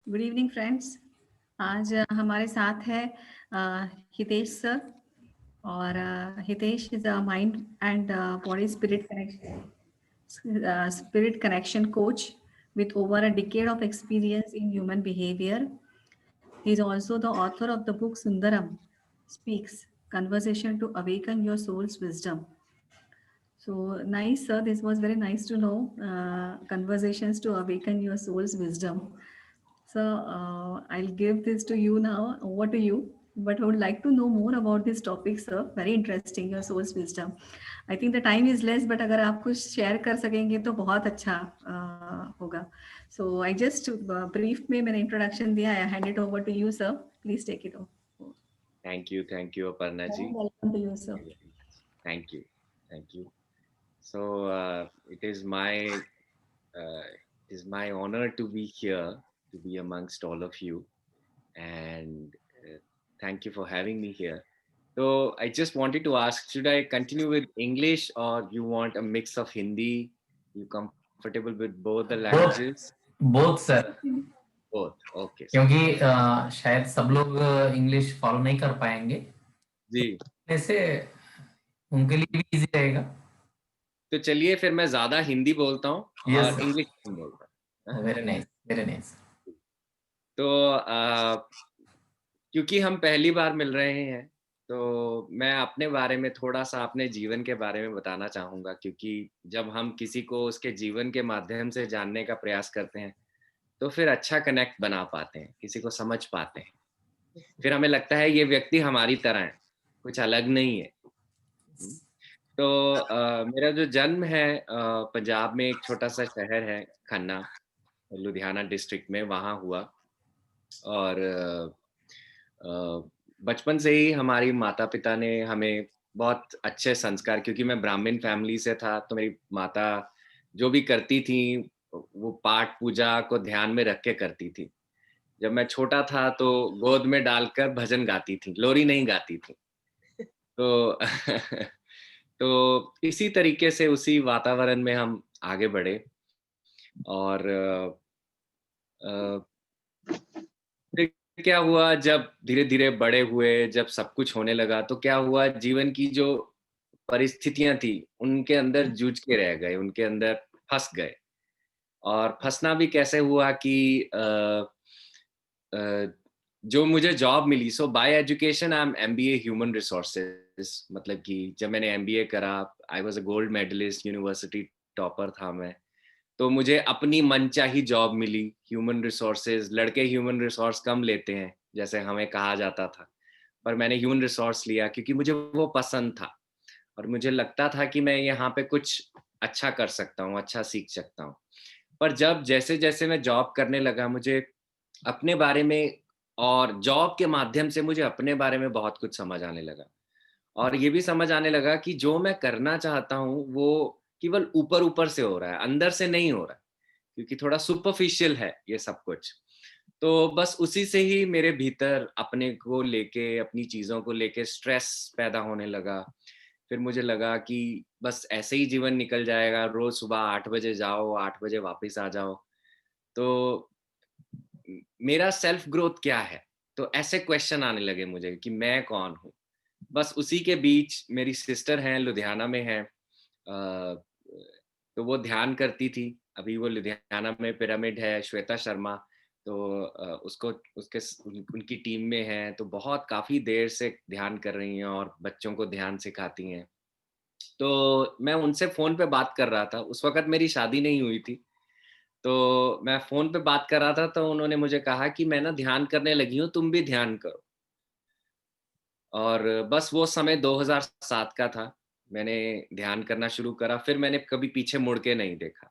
Good evening friends. आज हमारे साथ है हितेश सर। और Hitesh is a mind and body spirit connection coach with over a decade of experience in human behavior. He is also the author of the book Sundaram Speaks: Conversation to Awaken Your Soul's Wisdom. So nice, sir. This was very nice to know. Conversations to awaken your soul's wisdom. So I'll give this to you now. Over to you. But I would like to know more about this topic, sir. Very interesting, your soul's wisdom. I think the time is less, but अगर आप कुछ share कर सकेंगे तो बहुत अच्छा होगा. So I just brief में मैंने introduction दिया. I hand it over to you, sir. Please take it over. Thank you, Aparna ji. Welcome to you, sir. Thank you, thank you. So it is my honor to be here, to be amongst all of you, and thank you for having me here. So I just wanted to ask, should I continue with English or you want a mix of Hindi? You comfortable with both the languages? Both sir, Both. Okay, sir. क्योंकि शायद सब लोग English follow नहीं कर पाएंगे, जी. ऐसे उनके लिए भी इजी रहेगा. तो चलिए फिर मैं ज्यादा हिंदी बोलता हूँ और इंग्लिश बोलता हूँ. Very nice, very nice. तो क्योंकि हम पहली बार मिल रहे हैं तो मैं अपने बारे में थोड़ा सा अपने जीवन के बारे में बताना चाहूँगा, क्योंकि जब हम किसी को उसके जीवन के माध्यम से जानने का प्रयास करते हैं तो फिर अच्छा कनेक्ट बना पाते हैं, किसी को समझ पाते हैं, फिर हमें लगता है ये व्यक्ति हमारी तरह है, कुछ अलग नहीं है. तो मेरा जो जन्म है पंजाब में एक छोटा सा शहर है खन्ना, लुधियाना डिस्ट्रिक्ट में, वहाँ हुआ. और बचपन से ही हमारी माता पिता ने हमें बहुत अच्छे संस्कार, क्योंकि मैं ब्राह्मण फैमिली से था तो मेरी माता जो भी करती थी वो पाठ पूजा को ध्यान में रख के करती थी. जब मैं छोटा था तो गोद में डालकर भजन गाती थी, लोरी नहीं गाती थी. तो तो इसी तरीके से उसी वातावरण में हम आगे बढ़े. और फिर क्या हुआ, जब धीरे धीरे बड़े हुए, जब सब कुछ होने लगा तो क्या हुआ, जीवन की जो परिस्थितियां थी उनके अंदर जूझ के रह गए, उनके अंदर फंस गए. और फंसना भी कैसे हुआ कि जो मुझे जॉब मिली, so by education I am MBA human resources, मतलब कि जब मैंने एमबीए करा, I was a gold medalist, university topper था मैं. तो मुझे अपनी मनचाही जॉब मिली ह्यूमन रिसोर्सेज. लड़के ह्यूमन रिसोर्स कम लेते हैं जैसे हमें कहा जाता था, पर मैंने ह्यूमन रिसोर्स लिया क्योंकि मुझे वो पसंद था और मुझे लगता था कि मैं यहाँ पे कुछ अच्छा कर सकता हूँ, अच्छा सीख सकता हूँ. पर जब जैसे जैसे मैं जॉब करने लगा, मुझे अपने बारे में और जॉब के माध्यम से मुझे अपने बारे में बहुत कुछ समझ आने लगा. और ये भी समझ आने लगा कि जो मैं करना चाहता हूँ वो केवल ऊपर ऊपर से हो रहा है, अंदर से नहीं हो रहा है, क्योंकि थोड़ा सुपरफिशियल है ये सब कुछ. तो बस उसी से ही मेरे भीतर अपने को लेके, अपनी चीज़ों को लेके स्ट्रेस पैदा होने लगा. फिर मुझे लगा कि बस ऐसे ही जीवन निकल जाएगा, रोज सुबह 8 बजे जाओ, 8 बजे वापस आ जाओ. तो मेरा सेल्फ ग्रोथ क्या है, तो ऐसे क्वेश्चन आने लगे मुझे कि मैं कौन हूँ. बस उसी के बीच मेरी सिस्टर हैं, लुधियाना में हैं. तो वो ध्यान करती थी, अभी वो लुधियाना में पिरामिड है, श्वेता शर्मा. तो उसको उसके उनकी टीम में है, तो बहुत काफ़ी देर से ध्यान कर रही हैं और बच्चों को ध्यान सिखाती हैं. तो मैं उनसे फ़ोन पे बात कर रहा था, उस वक़्त मेरी शादी नहीं हुई थी. तो मैं फ़ोन पे बात कर रहा था तो उन्होंने मुझे कहा कि मैं ना ध्यान करने लगी हूँ, तुम भी ध्यान करो. और बस वो समय 2007 का था. मैंने ध्यान करना शुरू करा, फिर मैंने कभी पीछे मुड़ के नहीं देखा.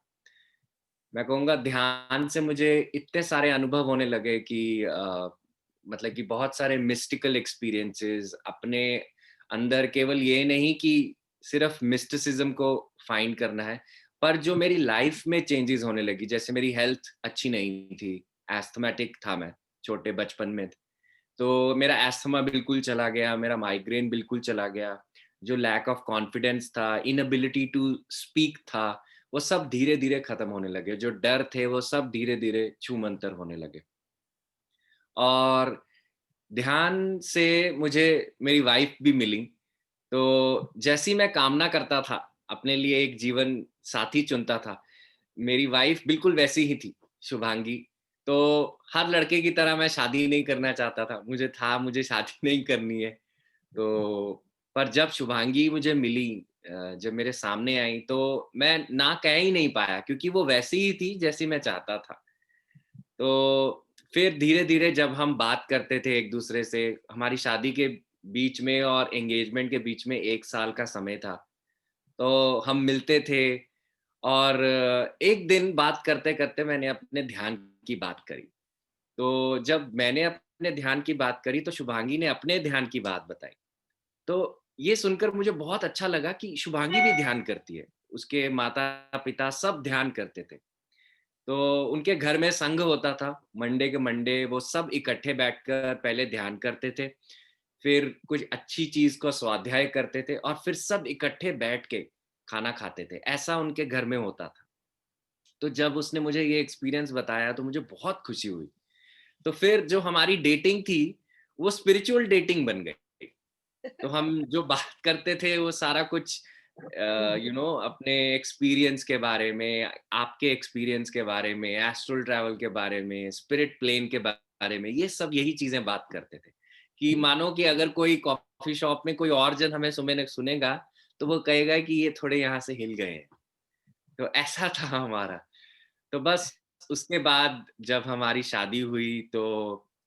मैं कहूँगा ध्यान से मुझे इतने सारे अनुभव होने लगे कि मतलब कि बहुत सारे मिस्टिकल एक्सपीरियंसेस अपने अंदर, केवल ये नहीं कि सिर्फ मिस्टिसिज्म को फाइंड करना है, पर जो मेरी लाइफ में चेंजेस होने लगी. जैसे मेरी हेल्थ अच्छी नहीं थी, एस्थमेटिक था मैं छोटे बचपन में. तो मेरा एस्थमा बिल्कुल चला गया, मेरा माइग्रेन बिल्कुल चला गया. जो लैक ऑफ कॉन्फिडेंस था, इनएबिलिटी टू स्पीक था, वो सब धीरे धीरे खत्म होने लगे. जो डर थे वो सब धीरे धीरे छूमंतर होने लगे. और ध्यान से मुझे मेरी वाइफ भी मिली। तो जैसी मैं कामना करता था, अपने लिए एक जीवन साथी चुनता था, मेरी वाइफ बिल्कुल वैसी ही थी, शुभांगी। तो हर लड़के की तरह मैं शादी नहीं करना चाहता था, मुझे शादी नहीं करनी है। तो पर जब शुभांगी मुझे मिली, जब मेरे सामने आई, तो मैं ना कह ही नहीं पाया, क्योंकि वो वैसी ही थी जैसी मैं चाहता था। तो फिर धीरे-धीरे जब हम बात करते थे एक दूसरे से, हमारी शादी के बीच में और एंगेजमेंट के बीच में 1 साल का समय था। तो हम मिलते थे और एक दिन बात करते-करते मैंने अपने ध्यान की बात करी। तो जब मैंने अपने ध्यान की बात करी, तो शुभांगी ने अपने ध्यान की बात बताई। तो ये सुनकर मुझे बहुत अच्छा लगा कि शुभांगी भी ध्यान करती है। उसके माता-पिता सब ध्यान करते थे। तो उनके घर में संघ होता था, मंडे के मंडे वो सब इकट्ठे बैठकर पहले ध्यान करते थे, फिर कुछ अच्छी चीज़ को स्वाध्याय करते थे और फिर सब इकट्ठे बैठ के खाना खाते थे, ऐसा उनके घर में होता था। तो जब उसने मुझे ये एक्सपीरियंस बताया, तो मुझे बहुत खुशी हुई। तो फिर जो हमारी डेटिंग थी, वो स्पिरिचुअल डेटिंग बन गई। तो हम जो बात करते थे वो सारा कुछ अपने एक्सपीरियंस के बारे में, आपके एक्सपीरियंस के बारे में, एस्ट्रल ट्रैवल के बारे में, स्पिरिट प्लेन के बारे में, ये सब यही चीजें बात करते थे। कि मानो कि अगर कोई कॉफी शॉप में कोई और जन हमें सुनेगा, तो वो कहेगा कि ये थोड़े यहाँ से हिल गए हैं। तो ऐसा था हमारा। तो बस उसके बाद जब हमारी शादी हुई, तो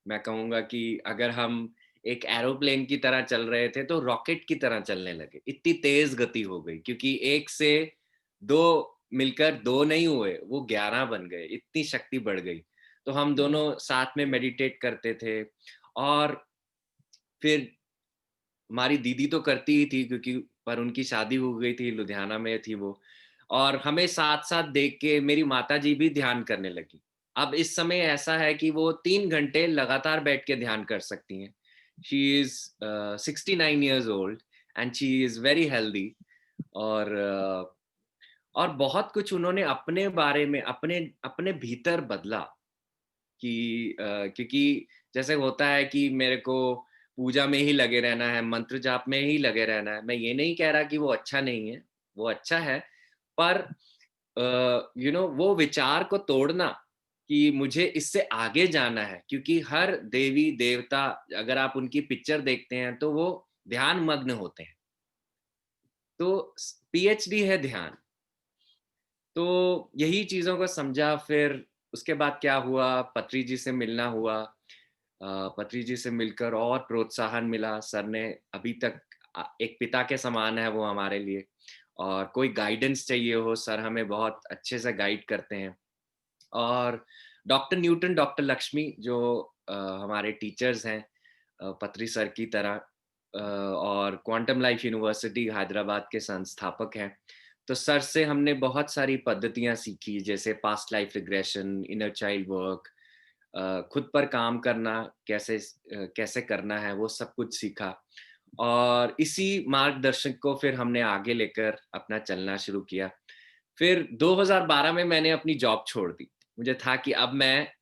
मैं कहूँगा कि अगर हम एक एरोप्लेन की तरह चल रहे थे, तो रॉकेट की तरह चलने लगे। इतनी तेज़ गति हो गई, क्योंकि 1 से 2 मिलकर 2 नहीं हुए, वो 11 बन गए, इतनी शक्ति बढ़ गई। तो हम दोनों साथ में मेडिटेट करते थे और फिर हमारी दीदी तो करती ही थी, क्योंकि पर उनकी शादी हो गई थी, लुधियाना में थी वो। और हमें साथ-साथ देख के मेरी माताजी भी ध्यान करने लगी। अब इस समय ऐसा है कि वो 3 घंटे लगातार बैठ के ध्यान कर सकती हैं। She is 69 years old and she is very healthy. और और बहुत कुछ उन्होंने अपने बारे में, अपने अपने भीतर बदला। कि क्योंकि जैसे होता है कि मेरे को पूजा में ही लगे रहना है, मंत्र जाप में ही लगे रहना है। मैं ये नहीं कह रहा कि वो अच्छा नहीं है, वो अच्छा है, पर वो विचार को तोड़ना कि मुझे इससे आगे जाना है, क्योंकि हर देवी-देवता, अगर आप उनकी पिक्चर देखते हैं, तो वो ध्यान मग्न होते हैं। तो पीएचडी है ध्यान। तो यही चीज़ों को समझा। फिर उसके बाद क्या हुआ, पत्री जी से मिलना हुआ। पत्री जी से मिलकर और प्रोत्साहन मिला। सर ने अभी तक एक पिता के समान है वो हमारे लिए, और कोई गाइडेंस चाहिए हो, सर हमें बहुत अच्छे से गाइड करते हैं। और डॉक्टर न्यूटन, डॉक्टर लक्ष्मी जो हमारे टीचर्स हैं, पत्री सर की तरह, और क्वांटम लाइफ यूनिवर्सिटी हैदराबाद के संस्थापक हैं। तो सर से हमने बहुत सारी पद्धतियाँ सीखी, जैसे past life regression, inner child work, खुद पर काम करना, कैसे करना है, वो सब कुछ सीखा। और इसी मार्गदर्शन को फिर हमने आगे लेकर अपना चलना शुरू किया। फिर 2012 में मैंने अपनी जॉब छोड़ दी। मुझे था कि अब मैं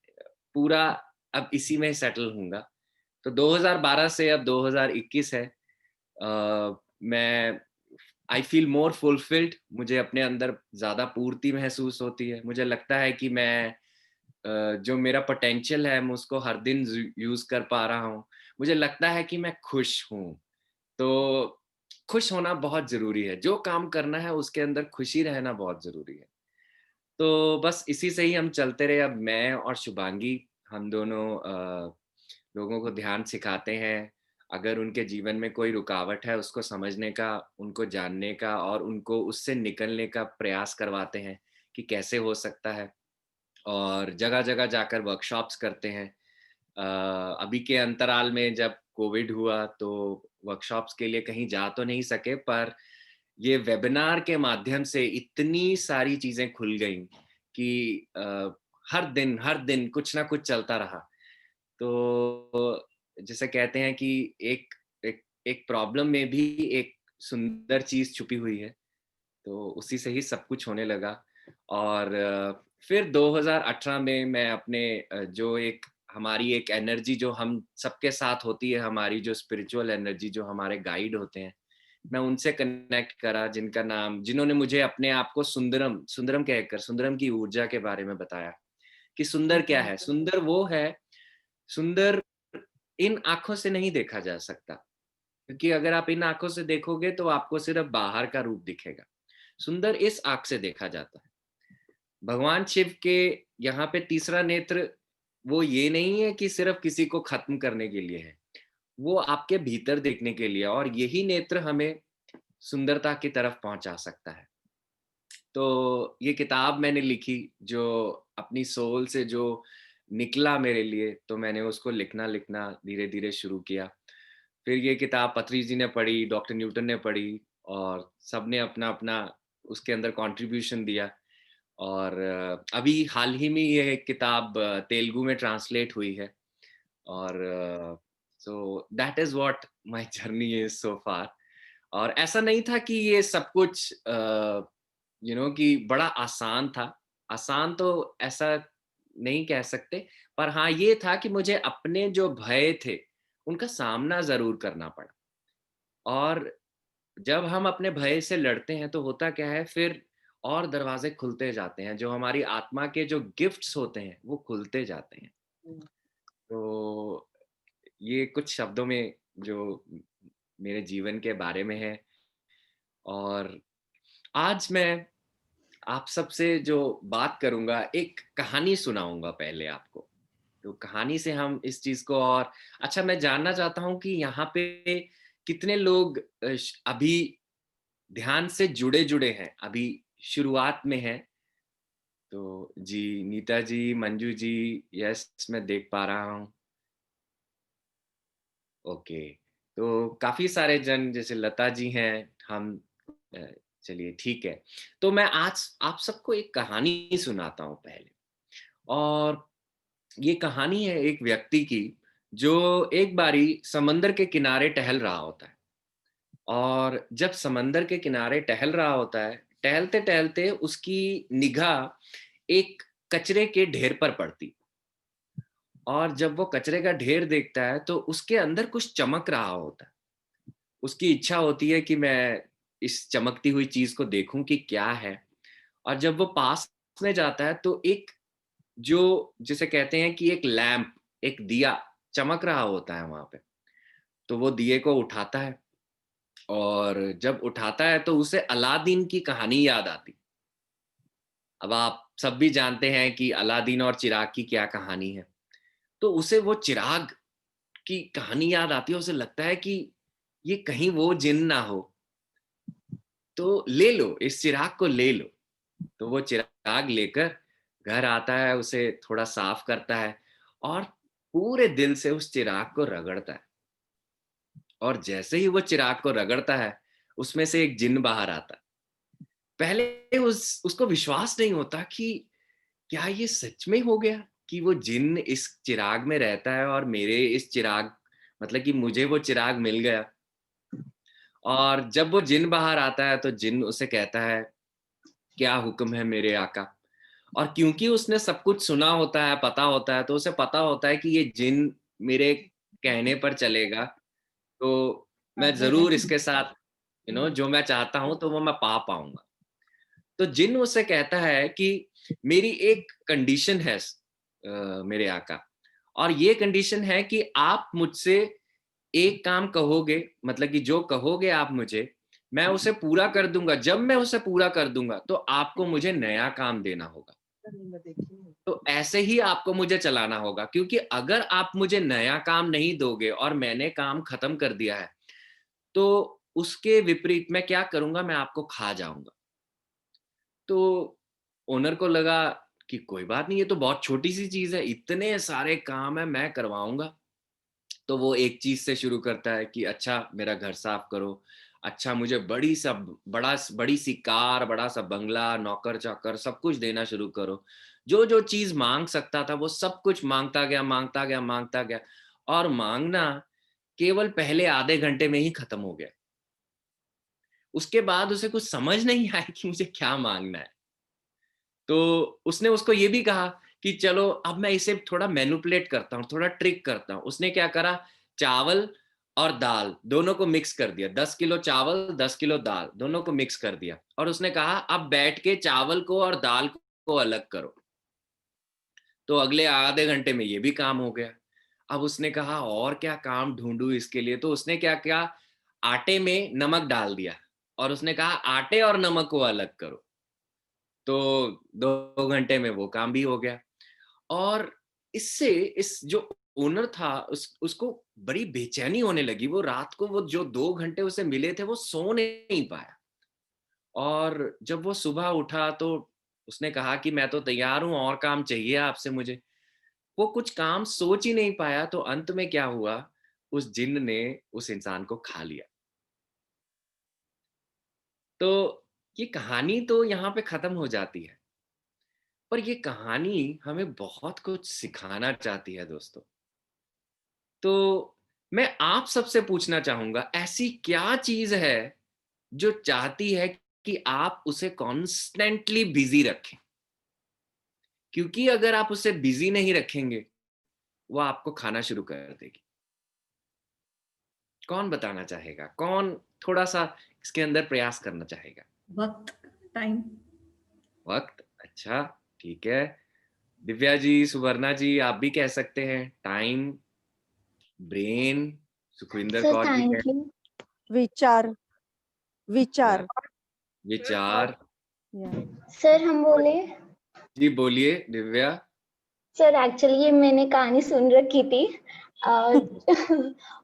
पूरा अब इसी में सेटल होऊँगा। तो 2012 से अब 2021 है। मैं आई फ़ील मोर फुलफिल्ड। मुझे अपने अंदर ज़्यादा पूर्ति महसूस होती है। मुझे लगता है कि मैं जो मेरा पोटेंशियल है, मैं उसको हर दिन यूज़ कर पा रहा हूँ। मुझे लगता है कि मैं खुश हूँ। तो खुश होना बहुत ज़रूरी है। जो काम करना है उसके अंदर खुशी रहना बहुत ज़रूरी है। तो बस इसी से ही हम चलते रहे। अब मैं और शुभांगी, हम दोनों लोगों को ध्यान सिखाते हैं। अगर उनके जीवन में कोई रुकावट है, उसको समझने का, उनको जानने का और उनको उससे निकलने का प्रयास करवाते हैं कि कैसे हो सकता है। और जगह-जगह जाकर वर्कशॉप्स करते हैं। अभी के अंतराल में जब कोविड हुआ, तो वर्कशॉप्स के लिए कहीं जा तो नहीं सके, पर ये वेबिनार के माध्यम से इतनी सारी चीज़ें खुल गईं कि हर दिन कुछ ना कुछ चलता रहा। तो जैसे कहते हैं कि एक एक एक प्रॉब्लम में भी एक सुंदर चीज़ छुपी हुई है। तो उसी से ही सब कुछ होने लगा। और फिर 2018 में मैं अपने जो एक हमारी एक एनर्जी जो हम सबके साथ होती है, हमारी जो स्पिरिचुअल एनर्जी, जो हमारे गाइड होते हैं, मैं उनसे कनेक्ट करा, जिन्होंने मुझे अपने आप को सुंदरम सुंदरम कहकर सुंदरम की ऊर्जा के बारे में बताया कि सुंदर क्या है। सुंदर वो है, सुंदर इन आंखों से नहीं देखा जा सकता, क्योंकि अगर आप इन आंखों से देखोगे तो आपको सिर्फ बाहर का रूप दिखेगा। सुंदर इस आंख से देखा जाता है। भगवान शिव के यहाँ पे तीसरा नेत्र वो ये नहीं है कि सिर्फ किसी को खत्म करने के लिए है, वो आपके भीतर देखने के लिए, और यही नेत्र हमें सुंदरता की तरफ पहुंचा सकता है। तो ये किताब मैंने लिखी, जो अपनी सोल से जो निकला मेरे लिए, तो मैंने उसको लिखना लिखना धीरे धीरे शुरू किया। फिर ये किताब पत्री जी ने पढ़ी, डॉक्टर न्यूटन ने पढ़ी, और सबने अपना अपना उसके अंदर कंट्रीब्यूशन दिया। और अभी हाल ही में ये किताब तेलुगु में ट्रांसलेट हुई है। और so that is what my journey is so far. और ऐसा नहीं था कि ये सब कुछ कि बड़ा आसान था। आसान तो ऐसा नहीं कह सकते, पर हाँ ये था कि मुझे अपने जो भय थे उनका सामना जरूर करना पड़ा। और जब हम अपने भय से लड़ते हैं तो होता क्या है, फिर और दरवाजे खुलते जाते हैं, जो हमारी आत्मा के जो गिफ्ट्स होते हैं वो खुलते जाते हैं। तो ये कुछ शब्दों में जो मेरे जीवन के बारे में है। और आज मैं आप सबसे जो बात करूंगा, एक कहानी सुनाऊंगा पहले आपको। तो कहानी से हम इस चीज को और अच्छा, मैं जानना चाहता हूँ कि यहाँ पे कितने लोग अभी ध्यान से जुड़े जुड़े हैं, अभी शुरुआत में हैं। तो जी, नीता जी, मंजू जी, यस मैं देख पा रहा हूँ। ओके, तो काफी सारे जन जैसे लता जी हैं, हम अ, चलिए ठीक है। तो मैं आज आप सबको एक कहानी सुनाता हूँ पहले। और ये कहानी है एक व्यक्ति की, जो एक बारी समंदर के किनारे टहल रहा होता है। और जब समंदर के किनारे टहल रहा होता है, टहलते टहलते उसकी निगाह एक कचरे के ढेर पर पड़ती। और जब वो कचरे का ढेर देखता है तो उसके अंदर कुछ चमक रहा होता है। उसकी इच्छा होती है कि मैं इस चमकती हुई चीज को देखूं कि क्या है। और जब वो पास में जाता है तो एक, जो जिसे कहते हैं कि एक लैंप, एक दिया चमक रहा होता है वहां पे। तो वो दिए को उठाता है, और जब उठाता है तो उसे अलादीन की कहानी याद आती। अब आप सब भी जानते हैं कि अलादीन और चिराग की क्या कहानी है। तो उसे वो चिराग की कहानी याद आती है। उसे लगता है कि ये कहीं वो जिन ना हो, तो ले लो, इस चिराग को ले लो। तो वो चिराग लेकर घर आता है, उसे थोड़ा साफ करता है, और पूरे दिल से उस चिराग को रगड़ता है। और जैसे ही वो चिराग को रगड़ता है, उसमें से एक जिन बाहर आता है। पहले उसको विश्वास नहीं होता कि क्या ये सच में हो गया, कि वो जिन इस चिराग में रहता है, और मेरे इस चिराग, मतलब कि मुझे वो चिराग मिल गया। और जब वो जिन बाहर आता है तो जिन उसे कहता है, क्या हुक्म है मेरे आका। और क्योंकि उसने सब कुछ सुना होता है, पता होता है, तो उसे पता होता है कि ये जिन मेरे कहने पर चलेगा, तो मैं जरूर इसके साथ जो मैं चाहता हूं तो वो मैं पा पाऊंगा। तो जिन उससे कहता है कि मेरी एक कंडीशन है मेरे आका, और ये कंडीशन है कि आप मुझसे एक काम कहोगे, मतलब कि जो कहोगे आप मुझे, मैं उसे पूरा कर दूंगा। जब मैं उसे पूरा कर दूंगा तो आपको मुझे नया काम देना होगा। तो ऐसे ही आपको मुझे चलाना होगा, क्योंकि अगर आप मुझे नया काम नहीं दोगे और मैंने काम खत्म कर दिया है, तो उसके विपरीत मैं क्या करूंगा, मैं आपको खा जाऊंगा। तो ओनर को लगा कि कोई बात नहीं, ये तो बहुत छोटी सी चीज है, इतने सारे काम है, मैं करवाऊंगा। तो वो एक चीज से शुरू करता है कि अच्छा मेरा घर साफ करो, अच्छा मुझे बड़ी सी कार, बड़ा सा बंगला, नौकर चाकर सब कुछ देना शुरू करो। जो जो चीज मांग सकता था वो सब कुछ मांगता गया, मांगता गया, मांगता गया। और मांगना केवल पहले आधे घंटे में ही खत्म हो गया। उसके बाद उसे कुछ समझ नहीं आया कि मुझे क्या मांगना है। तो उसने उसको ये भी कहा कि चलो अब मैं इसे थोड़ा मैनिपुलेट करता हूँ, थोड़ा ट्रिक करता हूँ। उसने क्या करा, चावल और दाल दोनों को मिक्स कर दिया, 10 किलो चावल 10 किलो दाल दोनों को मिक्स कर दिया, और उसने कहा अब बैठ के चावल को और दाल को अलग करो। तो अगले आधे घंटे में ये भी काम हो गया। अब उसने कहा और क्या काम ढूंढूं इसके लिए, तो उसने क्या किया, आटे में नमक डाल दिया और उसने कहा आटे और नमक को अलग करो। तो 2 घंटे में वो काम भी हो गया। और इससे इस जो ओनर था उसको बड़ी बेचैनी होने लगी। वो रात को वो जो 2 घंटे उसे मिले थे वो सो नहीं पाया। और जब वो सुबह उठा तो उसने कहा कि मैं तो तैयार हूँ, और काम चाहिए आपसे मुझे। वो कुछ काम सोच ही नहीं पाया, तो अंत में क्या हुआ, उस जिन्न ने उस इंसान को खा लिया। तो ये कहानी तो यहाँ पे खत्म हो जाती है, पर ये कहानी हमें बहुत कुछ सिखाना चाहती है दोस्तों। तो मैं आप सबसे पूछना चाहूंगा, ऐसी क्या चीज है जो चाहती है कि आप उसे कॉन्स्टेंटली बिजी रखें? क्योंकि अगर आप उसे बिजी नहीं रखेंगे, वो आपको खाना शुरू कर देगी। कौन बताना चाहेगा? कौन थोड़ा सा इसके अंदर प्रयास करना चाहेगा? वक्त, टाइम। वक्त, अच्छा, ठीक है। दिव्या जी, सुवर्णा जी, आप भी कह सकते हैं। Time, brain, Sukhvinder sir Kaur ji है, थैंक यू। विचार विचार विचार। सर हम बोले। जी बोलिए दिव्या। सर एक्चुअली ये मैंने कहानी सुन रखी थी।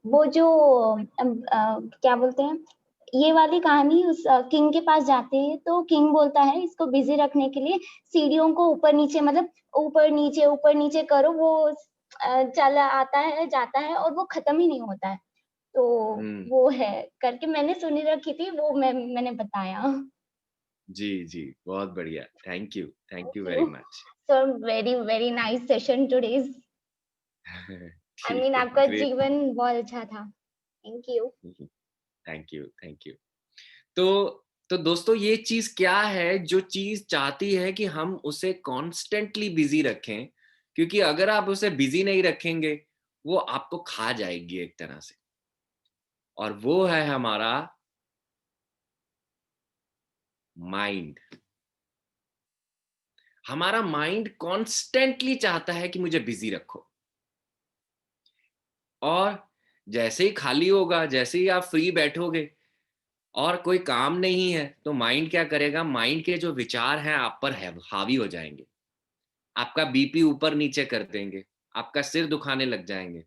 वो जो क्या बोलते हैं, ये वाली कहानी उस किंग के पास जाते हैं तो किंग बोलता है इसको बिजी रखने के लिए सीढ़ियों को ऊपर नीचे, मतलब ऊपर नीचे करो। वो चला आता है जाता है और वो खत्म ही नहीं होता है। तो वो है करके मैंने सुनी रखी थी, वो मैंने बताया। जी जी, बहुत बढ़िया, thank you very much. Sir very very nice session today's. I mean आपका ग्रेट, जीवन बहुत अच्छा था। Thank you. Thank you. तो दोस्तों, ये चीज क्या है जो चीज चाहती है कि हम उसे कॉन्स्टेंटली बिजी रखें? क्योंकि अगर आप उसे बिजी नहीं रखेंगे, वो आपको खा जाएगी एक तरह से। और वो है हमारा माइंड। हमारा माइंड कॉन्स्टेंटली चाहता है कि मुझे बिजी रखो। और जैसे ही खाली होगा, जैसे ही आप फ्री बैठोगे और कोई काम नहीं है, तो माइंड क्या करेगा, माइंड के जो विचार हैं आप पर हावी हो जाएंगे। आपका बीपी ऊपर नीचे कर देंगे, आपका सिर दुखाने लग जाएंगे,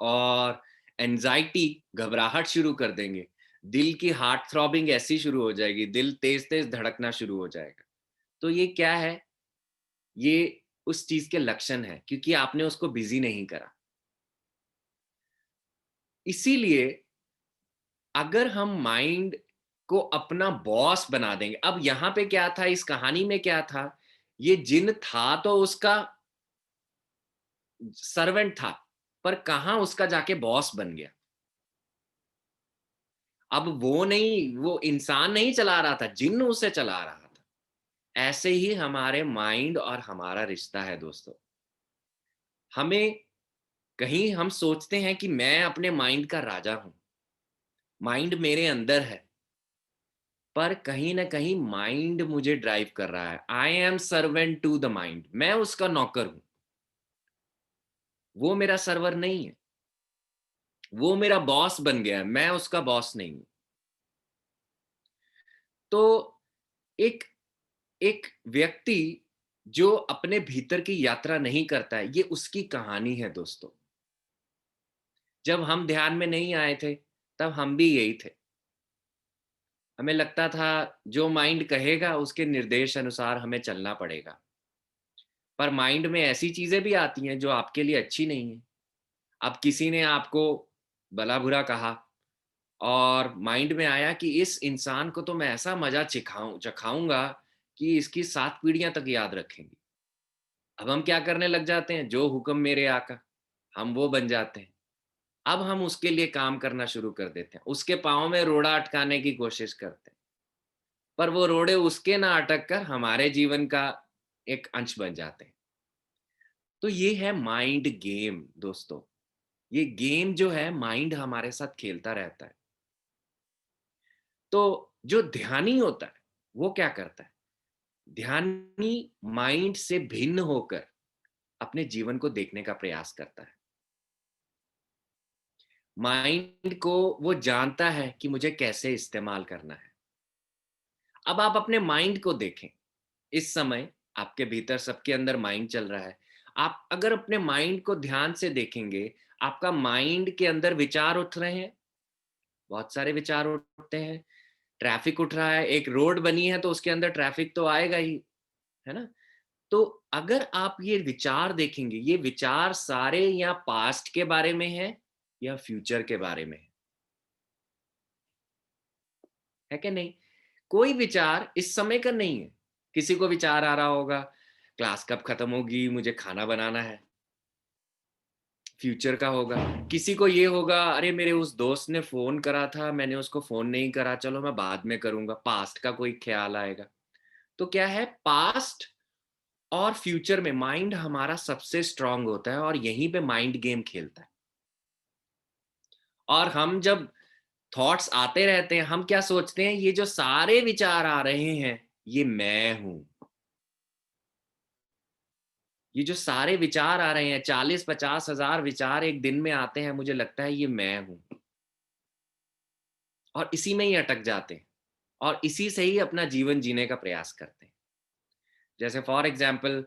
और एंजाइटी, घबराहट शुरू कर देंगे। दिल की हार्ट थ्रॉबिंग ऐसी शुरू हो जाएगी, दिल तेज तेज धड़कना शुरू हो जाएगा। तो ये क्या है? ये उस चीज के लक्षण है, क्योंकि आपने उसको बिजी नहीं करा। इसीलिए अगर हम माइंड को अपना बॉस बना देंगे। अब यहां पे क्या था, इस कहानी में क्या था, ये जिन था तो उसका सर्वेंट था, पर कहां उसका जाके बॉस बन गया। अब वो नहीं, वो इंसान नहीं चला रहा था, जिन्न उसे चला रहा था। ऐसे ही हमारे माइंड और हमारा रिश्ता है दोस्तों। हमें कहीं हम सोचते हैं कि मैं अपने माइंड का राजा हूं, माइंड मेरे अंदर है, पर कहीं ना कहीं माइंड मुझे ड्राइव कर रहा है। I am servant to the mind, मैं उसका नौकर हूं। वो मेरा सर्वर नहीं है, वो मेरा बॉस बन गया है, मैं उसका बॉस नहीं हूं। तो एक एक व्यक्ति जो अपने भीतर की यात्रा नहीं करता है, ये उसकी कहानी है दोस्तों। जब हम ध्यान में नहीं आए थे, तब हम भी यही थे। हमें लगता था जो माइंड कहेगा उसके निर्देश अनुसार हमें चलना पड़ेगा। पर माइंड में ऐसी चीजें भी आती हैं जो आपके लिए अच्छी नहीं है। अब किसी ने आपको भला बुरा कहा, और माइंड में आया कि इस इंसान को तो मैं ऐसा मजा चखाऊंगा कि इसकी 7 पीढ़ियां तक याद रखेंगी। अब हम क्या करने लग जाते हैं, जो हुक्म मेरे आका, हम वो बन जाते हैं। अब हम उसके लिए काम करना शुरू कर देते हैं, उसके पाँव में रोड़ा अटकाने की कोशिश करते हैं, पर वो रोड़े उसके ना अटक कर हमारे जीवन का एक अंश बन जाते हैं। तो ये है माइंड गेम दोस्तों। ये गेम जो है माइंड हमारे साथ खेलता रहता है। तो जो ध्यानी होता है वो क्या करता है? ध्यानी माइंड से भिन्न होकर अपने जीवन को देखने का प्रयास करता है। माइंड को वो जानता है कि मुझे कैसे इस्तेमाल करना है। अब आप अपने माइंड को देखें। इस समय आपके भीतर, सबके अंदर माइंड चल रहा है। आप अगर अपने माइंड को ध्यान से देखेंगे, आपका माइंड के अंदर विचार उठ रहे हैं, बहुत सारे विचार उठते हैं। ट्रैफिक उठ रहा है, एक रोड बनी है तो उसके अंदर ट्रैफिक तो आएगा ही, है ना? तो अगर आप ये विचार देखेंगे, ये विचार सारे या पास्ट के बारे में है या फ्यूचर के बारे में है कि नहीं? कोई विचार इस समय का नहीं है। किसी को विचार आ रहा होगा, क्लास कब खत्म होगी, मुझे खाना बनाना है, फ्यूचर का होगा। किसी को ये होगा, अरे मेरे उस दोस्त ने फोन करा था, मैंने उसको फोन नहीं करा, चलो मैं बाद में करूंगा। पास्ट का कोई ख्याल आएगा। तो क्या है, पास्ट और फ्यूचर में माइंड हमारा सबसे स्ट्रांग होता है और यहीं पे माइंड गेम खेलता है। और हम जब थॉट्स आते रहते हैं, हम क्या सोचते हैं, ये जो सारे विचार आ रहे हैं ये मैं हूं। ये जो सारे विचार आ रहे हैं, 40-50 हजार विचार एक दिन में आते हैं, मुझे लगता है ये मैं हूं। और इसी में ही अटक जाते हैं और इसी से ही अपना जीवन जीने का प्रयास करते हैं। जैसे फॉर एग्जाम्पल,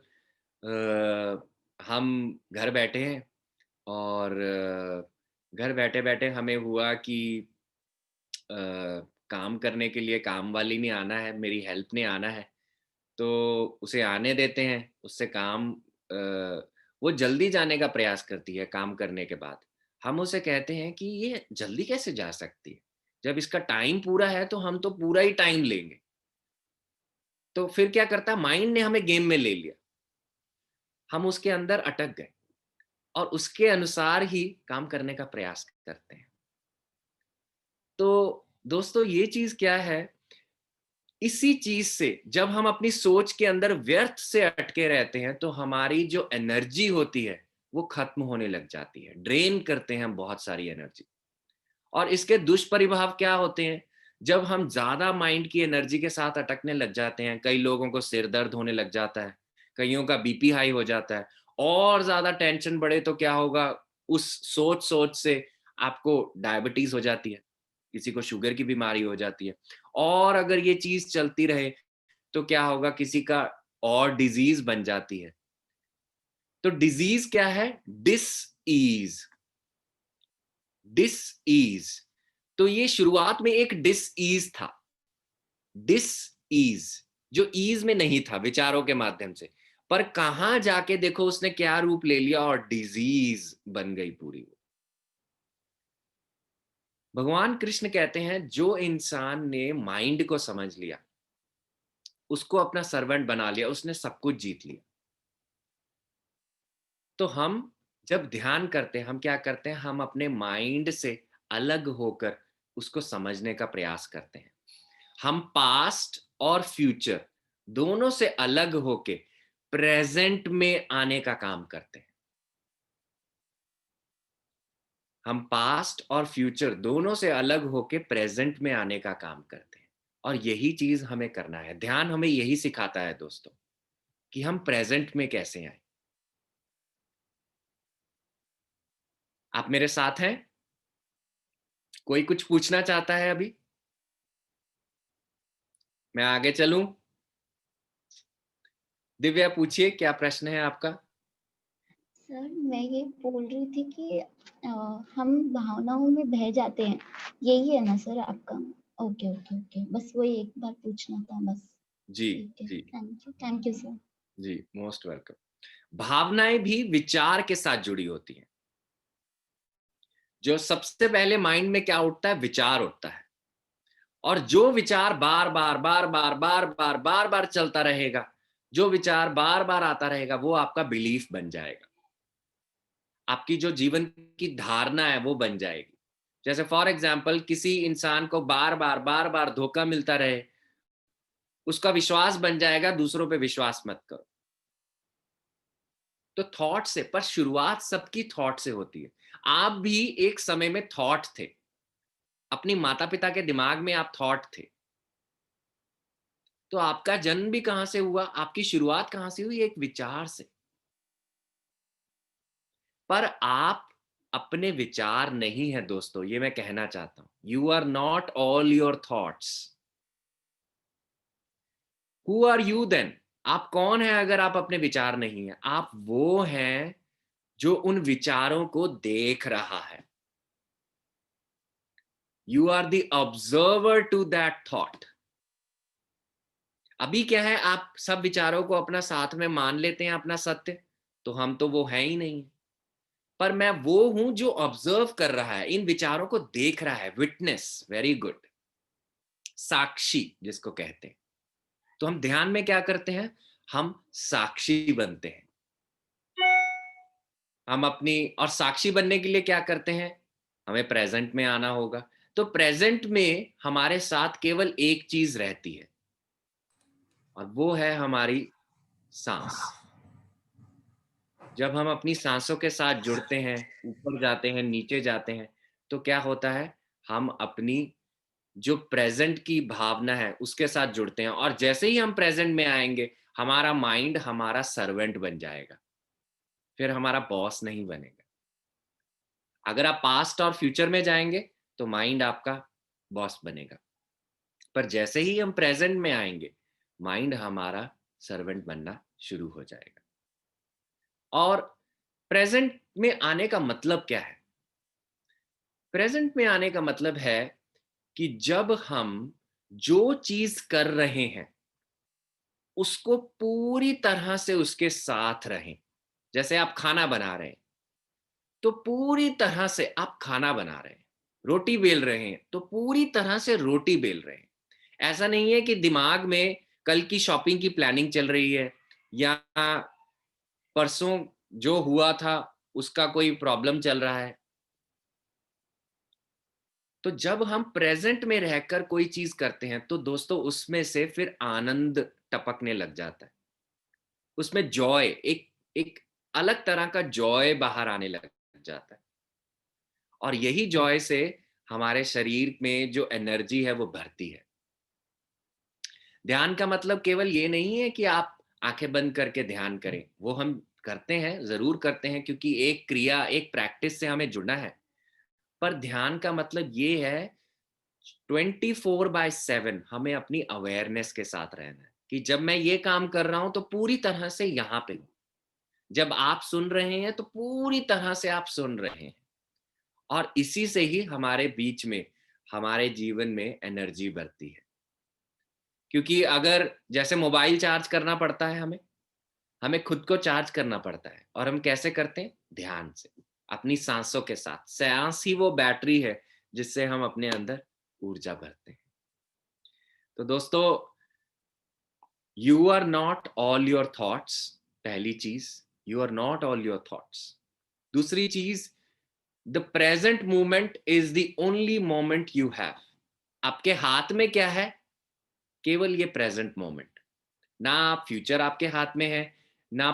हम घर बैठे हैं और घर बैठे बैठे हमें हुआ कि काम करने के लिए काम वाली ने आना है, मेरी हेल्प ने आना है। तो उसे आने देते हैं, उससे काम वो जल्दी जाने का प्रयास करती है। काम करने के बाद हम उसे कहते हैं कि ये जल्दी कैसे जा सकती है, जब इसका टाइम पूरा है तो हम तो पूरा ही टाइम लेंगे। तो फिर क्या करता है, माइंड ने हमें गेम में ले लिया, हम उसके अंदर अटक गए और उसके अनुसार ही काम करने का प्रयास करते हैं। तो दोस्तों ये चीज क्या है, इसी चीज से जब हम अपनी सोच के अंदर व्यर्थ से अटके रहते हैं तो हमारी जो एनर्जी होती है वो खत्म होने लग जाती है। ड्रेन करते हैं हम बहुत सारी एनर्जी। और इसके दुष्परिभाव क्या होते हैं, जब हम ज्यादा माइंड की एनर्जी के साथ अटकने लग जाते हैं, कई लोगों को सिर दर्द होने लग जाता है, कईयों का बीपी हाई हो जाता है। और ज्यादा टेंशन बढ़े तो क्या होगा, उस सोच सोच से आपको डायबिटीज हो जाती है, किसी को शुगर की बीमारी हो जाती है। और अगर ये चीज चलती रहे तो क्या होगा, किसी का और डिजीज बन जाती है। तो डिजीज क्या है, डिस ईज। Dish ease. तो ये शुरुआत में एक डिस ईज था, डिस ईज, जो ईज में नहीं था विचारों के माध्यम से, पर कहां जाके देखो उसने क्या रूप ले लिया और डिजीज बन गई पूरी। भगवान कृष्ण कहते हैं, जो इंसान ने माइंड को समझ लिया, उसको अपना सर्वेंट बना लिया, उसने सब कुछ जीत लिया। तो हम जब ध्यान करते हैं, हम क्या करते हैं, हम अपने माइंड से अलग होकर उसको समझने का प्रयास करते हैं। हम पास्ट और फ्यूचर दोनों से अलग होके प्रेजेंट में आने का काम करते हैं। हम पास्ट और फ्यूचर दोनों से अलग होके प्रेजेंट में आने का काम करते हैं। और यही चीज हमें करना है। ध्यान हमें यही सिखाता है दोस्तों, कि हम प्रेजेंट में कैसे आए। आप मेरे साथ हैं? कोई कुछ पूछना चाहता है अभी? मैं आगे चलूं? दिव्या पूछिए, क्या प्रश्न है आपका? सर मैं ये बोल रही थी कि हम भावनाओं में बह जाते हैं, यही है ना सर आपका? ओके ओके ओके, बस वही एक बार पूछना था बस। जी ठीक है, जी थैंक यू सर। जी, मोस्ट वेलकम। भावनाएं भी विचार के साथ जुड़ी होती हैं। जो सबसे पहले माइंड में क्या उठता है, विचार उठता है। और जो विचार बार बार बार बार बार बार बार बार चलता रहेगा, जो विचार बार बार आता रहेगा, वो आपका बिलीफ बन जाएगा। आपकी जो जीवन की धारणा है वो बन जाएगी। जैसे फॉर एग्जाम्पल, किसी इंसान को बार बार बार बार धोखा मिलता रहे, उसका विश्वास बन जाएगा, दूसरों पे विश्वास मत करो। तो थॉट से, पर शुरुआत सबकी थॉट से होती है। आप भी एक समय में थॉट थे, अपनी माता पिता के दिमाग में आप थॉट थे। तो आपका जन्म भी कहां से हुआ, आपकी शुरुआत कहां से हुई, एक विचार से। पर आप अपने विचार नहीं है दोस्तों, ये मैं कहना चाहता हूं। You are not all your thoughts. Who are you then? आप कौन है अगर आप अपने विचार नहीं है? आप वो हैं जो उन विचारों को देख रहा है। You are the observer to that thought. अभी क्या है, आप सब विचारों को अपना साथ में मान लेते हैं अपना सत्य, तो हम तो वो है ही नहीं। पर मैं वो हूं जो ऑब्जर्व कर रहा है, इन विचारों को देख रहा है। विटनेस, वेरी गुड, साक्षी जिसको कहते हैं। तो हम ध्यान में क्या करते हैं, हम साक्षी बनते हैं। हम अपनी, और साक्षी बनने के लिए क्या करते हैं, हमें प्रेजेंट में आना होगा। तो प्रेजेंट में हमारे साथ केवल एक चीज रहती है, और वो है हमारी सांस। जब हम अपनी सांसों के साथ जुड़ते हैं, ऊपर जाते हैं, नीचे जाते हैं, तो क्या होता है, हम अपनी जो प्रेजेंट की भावना है उसके साथ जुड़ते हैं। और जैसे ही हम प्रेजेंट में आएंगे, हमारा माइंड हमारा सर्वेंट बन जाएगा, फिर हमारा बॉस नहीं बनेगा। अगर आप पास्ट और फ्यूचर में जाएंगे तो माइंड आपका बॉस बनेगा। पर जैसे ही हम प्रेजेंट में आएंगे, माइंड हमारा सर्वेंट बनना शुरू हो जाएगा। और प्रेजेंट में आने का मतलब क्या है? प्रेजेंट में आने का मतलब है कि जब हम जो चीज कर रहे हैं उसको पूरी तरह से उसके साथ रहें। जैसे आप खाना बना रहे हैं, तो पूरी तरह से आप खाना बना रहे हैं। रोटी बेल रहे हैं, तो पूरी तरह से रोटी बेल रहे हैं। ऐसा नहीं है कि दिमाग में कल की शॉपिंग की प्लानिंग चल रही है, या परसों जो हुआ था उसका कोई प्रॉब्लम चल रहा है। तो जब हम प्रेजेंट में रहकर कोई चीज करते हैं, तो दोस्तों उसमें से फिर आनंद टपकने लग जाता है। उसमें जॉय, एक एक अलग तरह का जॉय बाहर आने लग जाता है। और यही जॉय से हमारे शरीर में जो एनर्जी है वो भरती है। ध्यान का मतलब केवल ये नहीं है कि आप आंखें बंद करके ध्यान करें। वो हम करते हैं, जरूर करते हैं, क्योंकि एक क्रिया, एक प्रैक्टिस से हमें जुड़ना है। पर ध्यान का मतलब ये है 24/7 हमें अपनी अवेयरनेस के साथ रहना है, कि जब मैं ये काम कर रहा हूं तो पूरी तरह से यहाँ पे हूं। जब आप सुन रहे हैं तो पूरी तरह से आप सुन रहे हैं। और इसी से ही हमारे बीच में, हमारे जीवन में एनर्जी बढ़ती है। क्योंकि अगर जैसे मोबाइल चार्ज करना पड़ता है, हमें हमें खुद को चार्ज करना पड़ता है। और हम कैसे करते हैं? ध्यान से, अपनी सांसों के साथ। सांस ही वो बैटरी है जिससे हम अपने अंदर ऊर्जा भरते हैं। तो दोस्तों, you are not all your thoughts. पहली चीज, you are not all your thoughts. दूसरी चीज, the present moment is the only moment you have. आपके हाथ में क्या है? केवल ये प्रेजेंट मोमेंट। ना फ्यूचर आपके हाथ में है, ना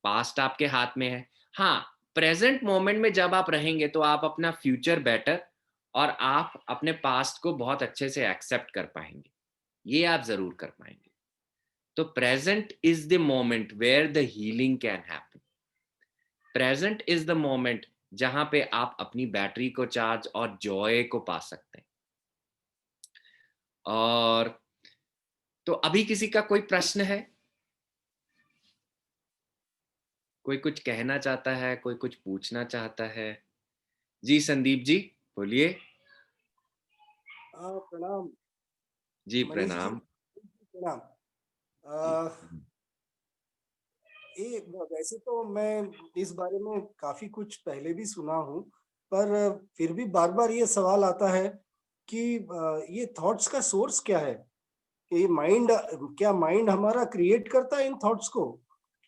पास्ट आपके हाथ में है। हाँ, प्रेजेंट मोमेंट में जब आप रहेंगे तो आप अपना फ्यूचर बेटर और आप अपने पास्ट को बहुत अच्छे से एक्सेप्ट कर पाएंगे। ये आप जरूर कर पाएंगे। तो present is the moment where the healing can happen. Present is the moment जहां पे आप अपनी बैटरी को चार्ज और जॉय को पा सकते हैं। और तो अभी किसी का कोई प्रश्न है? कोई कुछ कहना चाहता है, कोई कुछ पूछना चाहता है? जी संदीप जी, बोलिए। प्रणाम जी मनीष जी। प्रणाम। प्रणाम। ये वैसे तो मैं इस बारे में काफी कुछ पहले भी सुना हूँ, पर फिर भी बार बार ये सवाल आता है कि ये थॉट्स का सोर्स क्या है? कि माइंड, क्या माइंड हमारा क्रिएट करता है इन थॉट्स को,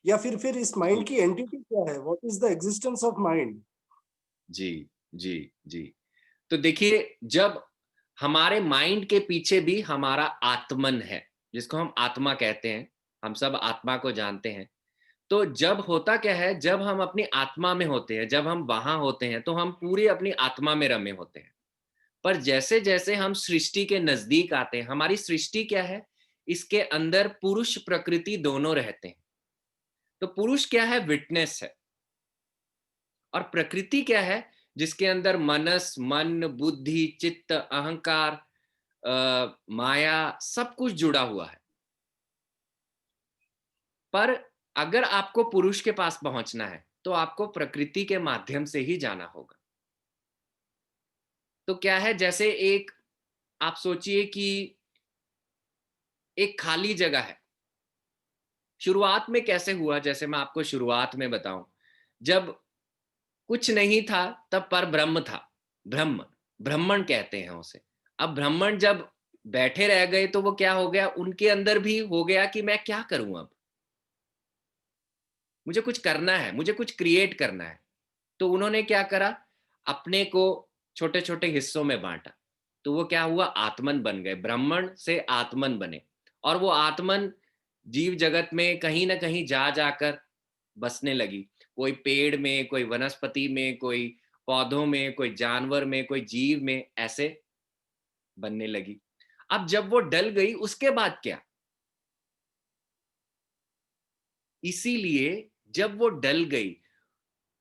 या फिर इस माइंड की एंटिटी क्या है? What is the existence of mind? जी जी जी। तो देखिए, जब हमारे माइंड के पीछे भी हमारा आत्मन है, जिसको हम आत्मा कहते हैं, हम सब आत्मा को जानते हैं। तो जब होता क्या है, जब हम अपनी आत्मा में होते हैं, जब हम वहां होते हैं, तो हम पूरी अपनी आत्मा में रमे होते हैं। पर जैसे जैसे हम सृष्टि के नजदीक आते हैं, हमारी सृष्टि क्या है, इसके अंदर पुरुष प्रकृति दोनों रहते हैं। तो पुरुष क्या है, विटनेस है, और प्रकृति क्या है, जिसके अंदर मनस, मन, बुद्धि, चित्त, अहंकार, माया, सब कुछ जुड़ा हुआ है। पर अगर आपको पुरुष के पास पहुंचना है तो आपको प्रकृति के माध्यम से ही जाना होगा। तो क्या है, जैसे एक, आप सोचिए कि एक खाली जगह है। शुरुआत में कैसे हुआ, जैसे मैं आपको शुरुआत में बताऊं, जब कुछ नहीं था तब पर ब्रह्म था, ब्रह्म, ब्राह्मण कहते हैं उसे। अब ब्राह्मण जब बैठे रह गए तो वो क्या हो गया, उनके अंदर भी हो गया कि मैं क्या करूं, अब मुझे कुछ करना है, मुझे कुछ क्रिएट करना है। तो उन्होंने क्या करा, अपने को छोटे छोटे हिस्सों में बांटा। तो वो क्या हुआ, आत्मन बन गए, ब्राह्मण से आत्मन बने। और वो आत्मन जीव जगत में कहीं ना कहीं जा जाकर बसने लगी। कोई पेड़ में, कोई वनस्पति में, कोई पौधों में, कोई जानवर में, कोई जीव में, ऐसे बनने लगी। अब जब वो डल गई, उसके बाद क्या, इसीलिए जब वो डल गई,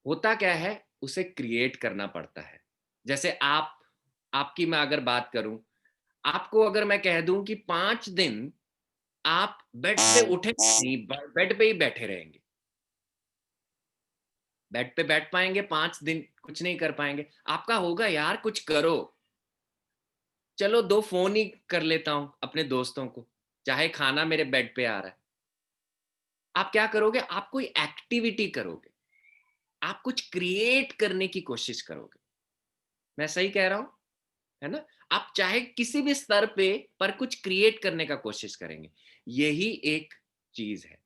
होता क्या है, उसे क्रिएट करना पड़ता है। जैसे आपकी मैं अगर बात करूं, आपको अगर मैं कह दूं कि 5 दिन आप बेड से उठे नहीं, बेड पे ही बैठे रहेंगे, बेड पे बैठ पाएंगे 5 दिन, कुछ नहीं कर पाएंगे। आपका होगा यार कुछ करो, चलो 2 फोन ही कर लेता हूं अपने दोस्तों को, चाहे खाना मेरे बेड पे आ रहा है। आप क्या करोगे, आप कोई एक्टिविटी करोगे, आप कुछ क्रिएट करने की कोशिश करोगे। मैं सही कह रहा हूं, है ना? आप चाहे किसी भी स्तर पे पर कुछ क्रिएट करने का कोशिश करेंगे। यही एक चीज है।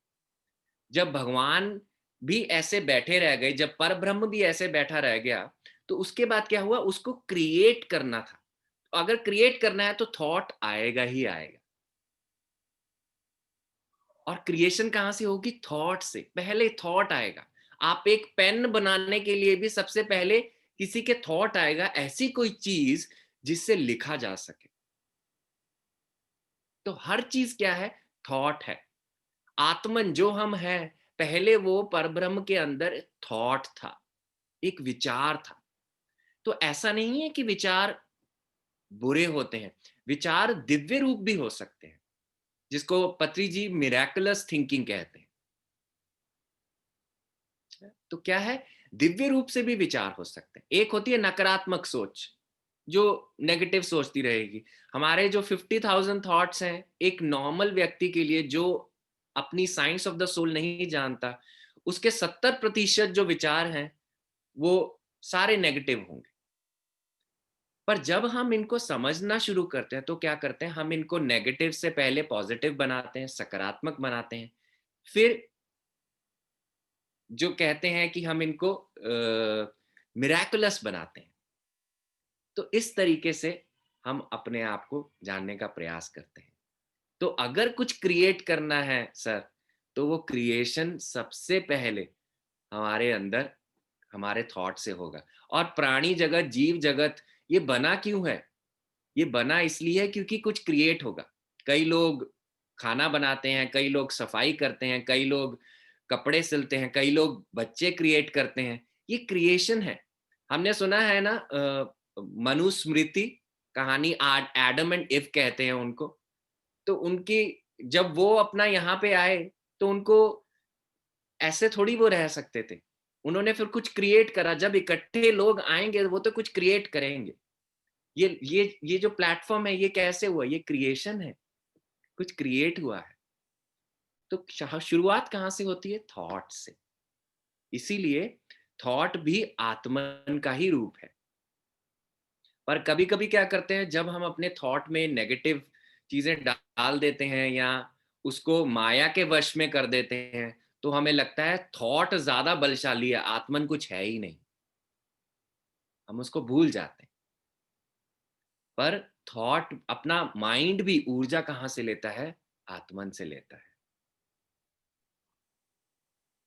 जब भगवान भी ऐसे बैठे रह गए, जब पर ब्रह्म भी ऐसे बैठा रह गया, तो उसके बाद क्या हुआ, उसको क्रिएट करना था। तो अगर क्रिएट करना है तो थॉट आएगा ही आएगा। और क्रिएशन कहां से होगी, थॉट से। पहले थॉट आएगा। आप एक पेन बनाने के लिए भी सबसे पहले किसी के थॉट आएगा, ऐसी कोई चीज जिससे लिखा जा सके। तो हर चीज क्या है, थॉट है। आत्मन जो हम हैं, पहले वो परब्रह्म के अंदर थॉट था, एक विचार था। तो ऐसा नहीं है कि विचार बुरे होते हैं, विचार दिव्य रूप भी हो सकते हैं, जिसको पत्री जी मिराकुलस थिंकिंग कहते हैं। तो क्या है, दिव्य रूप से भी विचार हो सकते हैं। एक होती है नकारात्मक सोच, जो नेगेटिव सोचती रहेगी। हमारे जो 50,000 थॉट्स हैं, एक नॉर्मल व्यक्ति के लिए जो अपनी साइंस ऑफ द सोल नहीं जानता, उसके 70% जो विचार हैं वो सारे नेगेटिव होंगे। पर जब हम इनको समझना शुरू करते हैं तो क्या करते हैं, हम इनको नेगेटिव से पहले पॉजिटिव बनाते हैं, सकारात्मक बनाते हैं। फिर जो कहते हैं कि हम इनको मिराकुलस बनाते हैं। तो इस तरीके से हम अपने आप को जानने का प्रयास करते हैं। तो अगर कुछ क्रिएट करना है सर, तो वो क्रिएशन सबसे पहले हमारे अंदर, हमारे थॉट से होगा। और प्राणी जगत, जीव जगत, ये बना क्यों है, ये बना इसलिए है क्योंकि कुछ क्रिएट होगा। कई लोग खाना बनाते हैं, कई लोग सफाई करते हैं, कई लोग कपड़े सिलते हैं, कई लोग बच्चे क्रिएट करते हैं। ये क्रिएशन है। हमने सुना है ना, मनुस्मृति कहानी, एडम एंड इव कहते हैं उनको। तो उनकी, जब वो अपना यहाँ पे आए, तो उनको ऐसे थोड़ी वो रह सकते थे। उन्होंने फिर कुछ क्रिएट करा। जब इकट्ठे लोग आएंगे वो तो कुछ क्रिएट करेंगे। ये जो प्लेटफॉर्म है, ये कैसे हुआ, ये क्रिएशन है, कुछ क्रिएट हुआ है। तो शुरुआत कहाँ से होती है, थॉट से। इसीलिए थॉट भी आत्मन का ही रूप है। पर कभी कभी क्या करते हैं, जब हम अपने थॉट में नेगेटिव चीजें डाल देते हैं या उसको माया के वश में कर देते हैं, तो हमें लगता है थॉट ज्यादा बलशाली है, आत्मन कुछ है ही नहीं, हम उसको भूल जाते हैं। पर थॉट, अपना माइंड भी ऊर्जा कहाँ से लेता है, आत्मन से लेता है।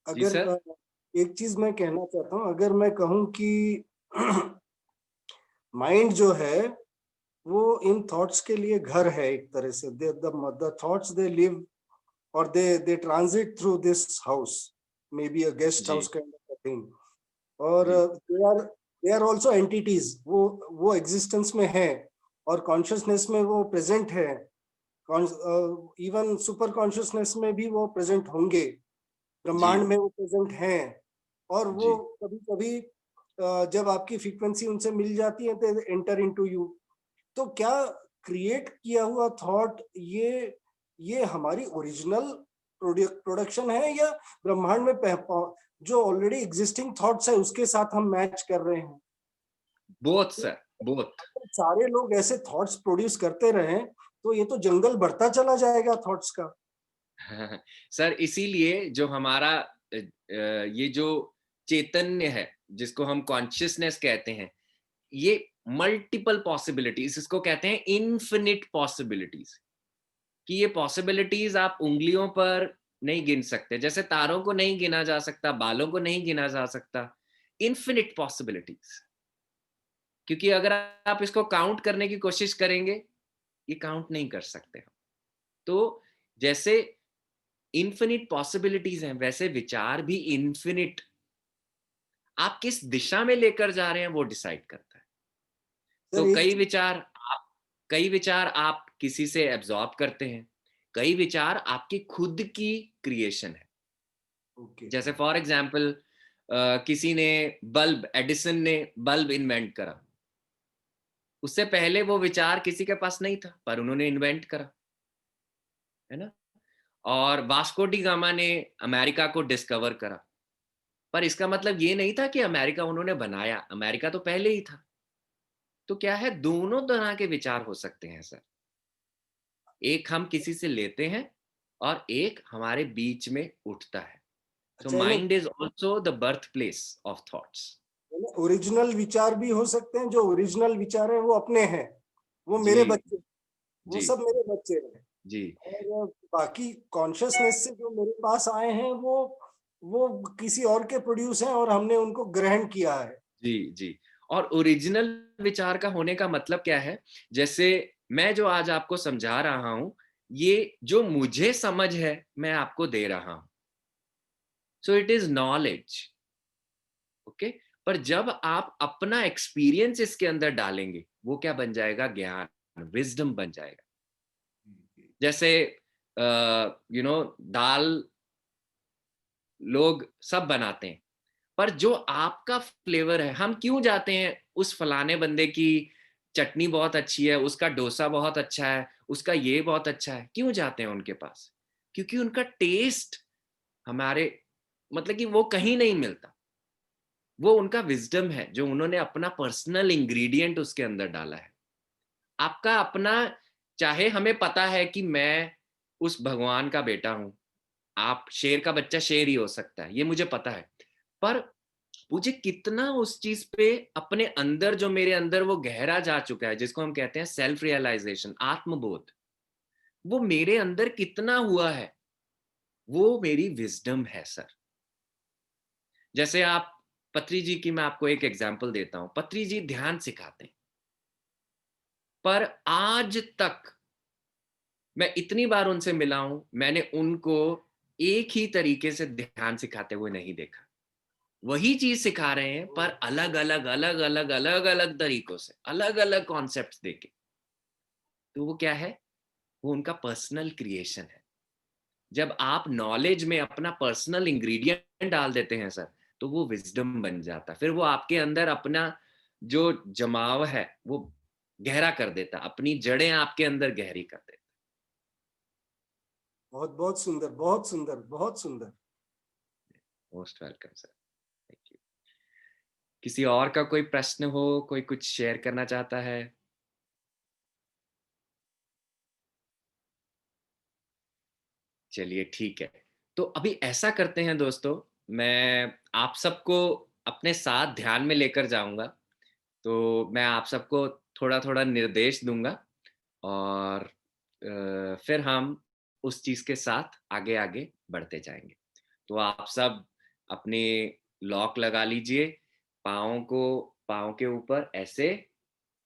जी अगर सर। एक चीज मैं कहना चाहता हूँ, अगर मैं कहूँ कि माइंड जो है वो इन थॉट्स के लिए घर है एक तरह से, द थॉट्स दे लिव और they transit through this house, maybe a अ गेस्ट जी हाउस काइंड ऑफ थिंग, और जी दे आर आल्सो एंटिटीज, वो एग्जिस्टेंस में है और कॉन्शियसनेस में वो प्रेजेंट है, इवन सुपर कॉन्शियसनेस में भी वो प्रेजेंट होंगे, जी ब्रह्मांड में वो प्रेजेंट हैं, और वो जी कभी कभी जब आपकी फ्रीक्वेंसी उनसे मिल जाती है तो एंटर इनटू यू। तो क्या क्रिएट किया हुआ थॉट ये हमारी ओरिजिनल प्रोडक्शन है, या ब्रह्मांड में जो ऑलरेडी एग्जिस्टिंग थॉट्स है उसके साथ हम मैच कर रहे हैं? बोथ तो सर, बोथ। अगर सारे लोग ऐसे थॉट्स प्रोड्यूस करते रहें तो ये तो जंगल बढ़ता चला जाएगा थॉट्स का। सर इसीलिए जो हमारा ये जो चैतन्य है, जिसको हम कॉन्शियसनेस कहते हैं, ये मल्टीपल पॉसिबिलिटीज, इसको कहते हैं इन्फिनिट पॉसिबिलिटीज, कि ये पॉसिबिलिटीज आप उंगलियों पर नहीं गिन सकते, जैसे तारों को नहीं गिना जा सकता, बालों को नहीं गिना जा सकता, इन्फिनिट पॉसिबिलिटीज। क्योंकि अगर आप इसको काउंट करने की कोशिश करेंगे, ये काउंट नहीं कर सकते हम। तो जैसे इन्फिनिट पॉसिबिलिटीज हैं, वैसे विचार भी इन्फिनिट। आप किस दिशा में लेकर जा रहे हैं वो डिसाइड करता है। तो सर एक कई विचार आप किसी से एब्जॉर्ब करते हैं, कई विचार आपकी खुद की क्रिएशन है। ओके, जैसे फॉर एग्जाम्पल किसी ने एडिसन ने बल्ब इन्वेंट करा, उससे पहले वो विचार किसी के पास नहीं था, पर उन्होंने इन्वेंट करा, है ना। और वास्को डी गामा ने अमेरिका को डिस्कवर करा, पर इसका मतलब ये नहीं था कि अमेरिका उन्होंने बनाया, अमेरिका तो पहले ही था। तो क्या है, दोनों तरह के विचार हो सकते हैं सर। एक हम किसी से लेते हैं और एक हमारे बीच में उठता है। तो अच्छा, mind is also the birth place of thoughts. Original विचार भी हो सकते हैं, जो ओरिजिनल विचार है वो अपने हैं, वो जी मेरे बच्चे, वो जी सब मेरे बच्चे हैं, जी और बाकी कॉन्शियसनेस से जो मेरे पास आए हैं वो किसी और के प्रोड्यूस हैं और हमने उनको ग्रहण किया है। जी जी। और ओरिजिनल विचार का होने का मतलब क्या है, जैसे मैं जो आज आपको समझा रहा हूं, ये जो मुझे समझ है मैं आपको दे रहा हूं, so it is knowledge. Okay. पर जब आप अपना एक्सपीरियंस इसके अंदर डालेंगे, वो क्या बन जाएगा, ज्ञान, विजडम बन जाएगा। जैसे दाल लोग सब बनाते हैं, पर जो आपका फ्लेवर है, हम क्यों जाते हैं उस फलाने बंदे की चटनी बहुत अच्छी है, उसका डोसा बहुत अच्छा है, उसका ये बहुत अच्छा है, क्यों जाते हैं उनके पास? क्योंकि उनका टेस्ट हमारे, मतलब कि वो कहीं नहीं मिलता। वो उनका विजडम है, जो उन्होंने अपना पर्सनल इंग्रेडिएंट उसके अंदर डाला है। आपका अपना, चाहे हमें पता है कि मैं उस भगवान का बेटा हूं, आप शेर का बच्चा शेर ही हो सकता है, ये मुझे पता है, पर मुझे कितना उस चीज पे अपने अंदर, जो मेरे अंदर वो गहरा जा चुका है, जिसको हम कहते हैं सेल्फ रियलाइजेशन, आत्मबोध, वो मेरे अंदर कितना हुआ है, वो मेरी विजडम है सर। जैसे आप पत्री जी की मैं आपको एक एग्जांपल देता हूं। पत्री जी ध्यान सिखाते हैं, पर आज तक मैं इतनी बार उनसे मिला हूं, मैंने उनको एक ही तरीके से ध्यान सिखाते हुए नहीं देखा। वही चीज सिखा रहे हैं, पर अलग अलग अलग अलग अलग अलग तरीकों से, अलग अलग कॉन्सेप्ट्स देके। तो वो क्या है, वो उनका पर्सनल क्रिएशन है। जब आप नॉलेज में अपना पर्सनल इंग्रेडिएंट डाल देते हैं सर, तो वो विजडम बन जाता है। फिर वो आपके अंदर अपना जो जमाव है वो गहरा कर देता, अपनी जड़ें आपके अंदर गहरी कर देता। बहुत बहुत सुंदर, बहुत सुंदर, बहुत सुंदर। Most welcome sir, thank you. किसी और का कोई प्रश्न हो, कोई कुछ शेयर करना चाहता है? चलिए ठीक है। तो अभी ऐसा करते हैं दोस्तों, मैं आप सबको अपने साथ ध्यान में लेकर जाऊंगा। तो मैं आप सबको थोड़ा थोड़ा निर्देश दूंगा, और फिर हम उस चीज के साथ आगे आगे बढ़ते जाएंगे। तो आप सब अपने लॉक लगा लीजिए, पाँव के ऊपर ऐसे,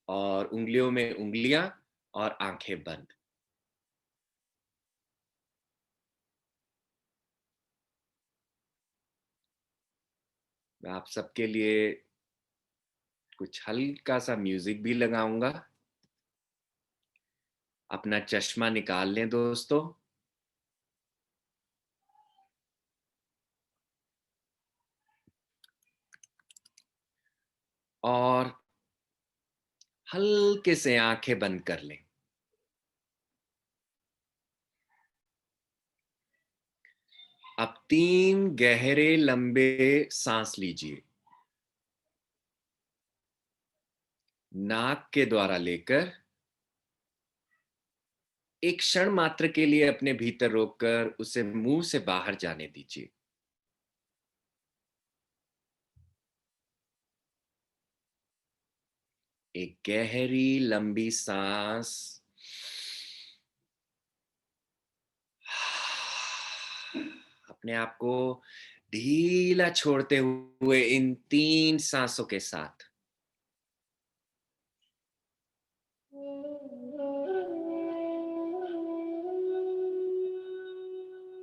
और उंगलियों में उंगलियां, और आंखें बंद। मैं आप सबके लिए कुछ हल्का सा म्यूजिक भी लगाऊंगा। अपना चश्मा निकाल लें दोस्तों। और हल्के से आंखें बंद कर लें। अब 3 गहरे लंबे सांस लीजिए, नाक के द्वारा लेकर, एक क्षण मात्र के लिए अपने भीतर रोककर उसे मुंह से बाहर जाने दीजिए। एक गहरी लंबी सांस अपने आप को ढीला छोड़ते हुए इन 3 सांसों के साथ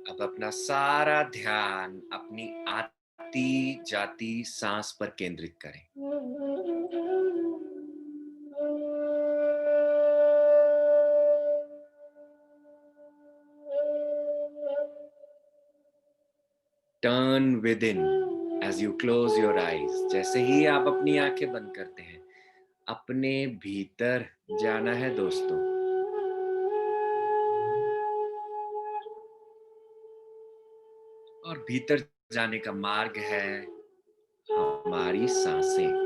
अब अपना सारा ध्यान अपनी आती जाती सांस पर केंद्रित करें। Turn within as you close your eyes. जैसे ही आप अपनी आंखें बंद करते हैं, अपने भीतर जाना है दोस्तों। और भीतर जाने का मार्ग है हमारी सांसें।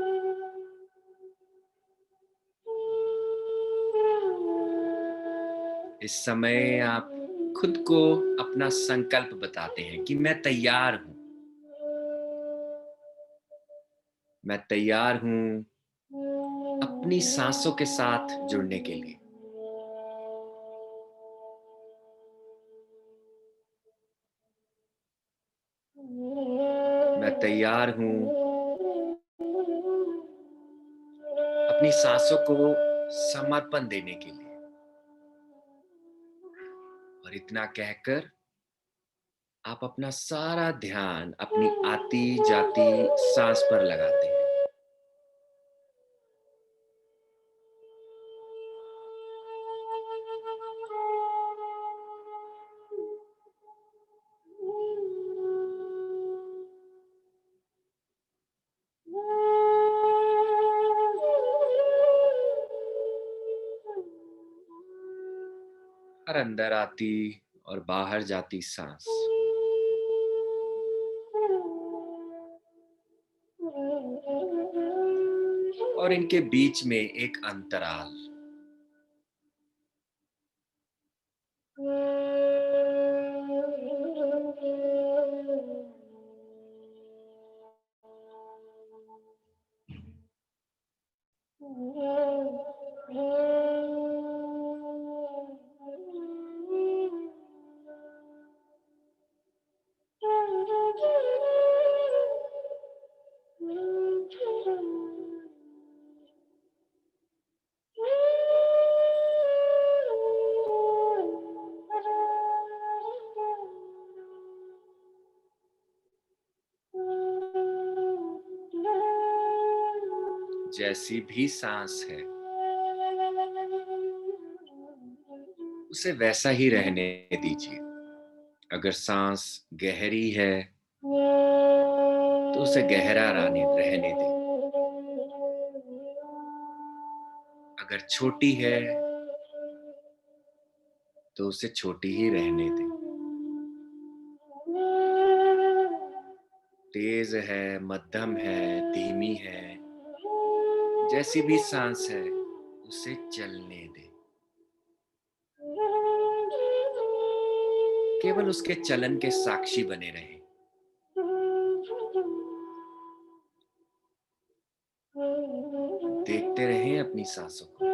इस समय आप खुद को अपना संकल्प बताते हैं कि मैं तैयार हूं। मैं तैयार हूं अपनी सांसों के साथ जुड़ने के लिए। मैं तैयार हूं अपनी सांसों को समर्पण देने के लिए। और इतना कहकर आप अपना सारा ध्यान अपनी आती जाती सांस पर लगाते हैं। और अंदर आती और बाहर जाती सांस। और इनके बीच में एक अंतराल। जैसी भी सांस है उसे वैसा ही रहने दीजिए। अगर सांस गहरी है तो उसे गहरा रहने दें। अगर छोटी है तो उसे छोटी ही रहने दें। तेज है, मध्यम है, धीमी है, जैसी भी सांस है उसे चलने दें। केवल उसके चलन के साक्षी बने रहें। देखते रहें अपनी सांसों को।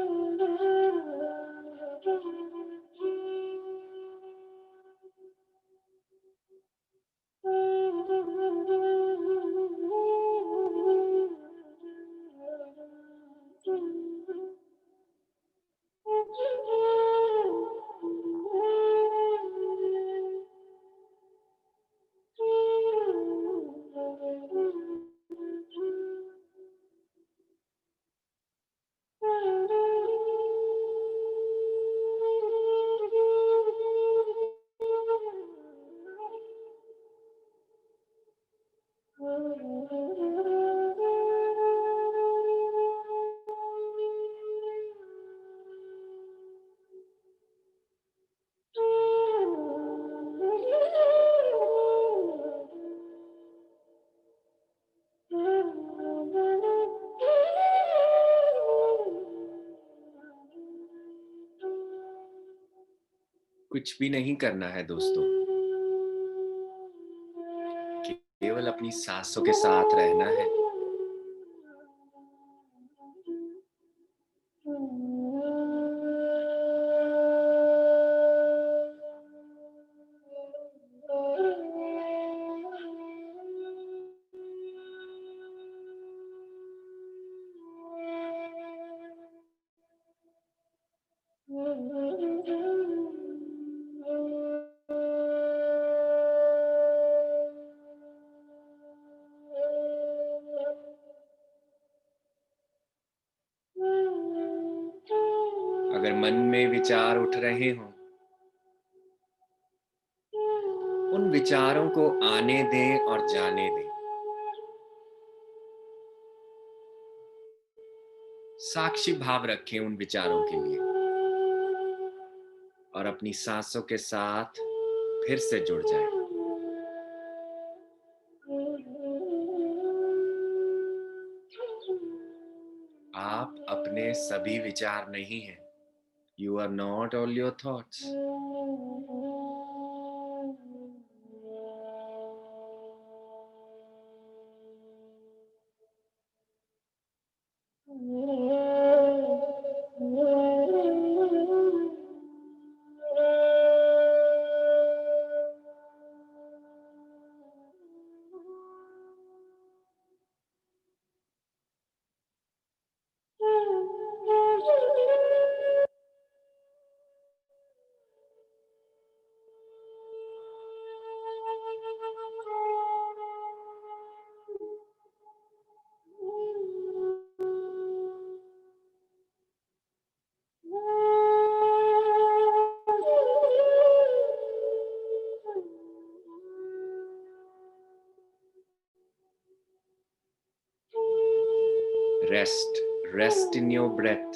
कुछ भी नहीं करना है दोस्तों, केवल अपनी सांसों के साथ रहना है। अगर मन में विचार उठ रहे हों, उन विचारों को आने दें और जाने दें। साक्षी भाव रखें उन विचारों के लिए और अपनी सांसों के साथ फिर से जुड़ जाएं। आप अपने सभी विचार नहीं हैं। You are not all your thoughts. Rest in your breath.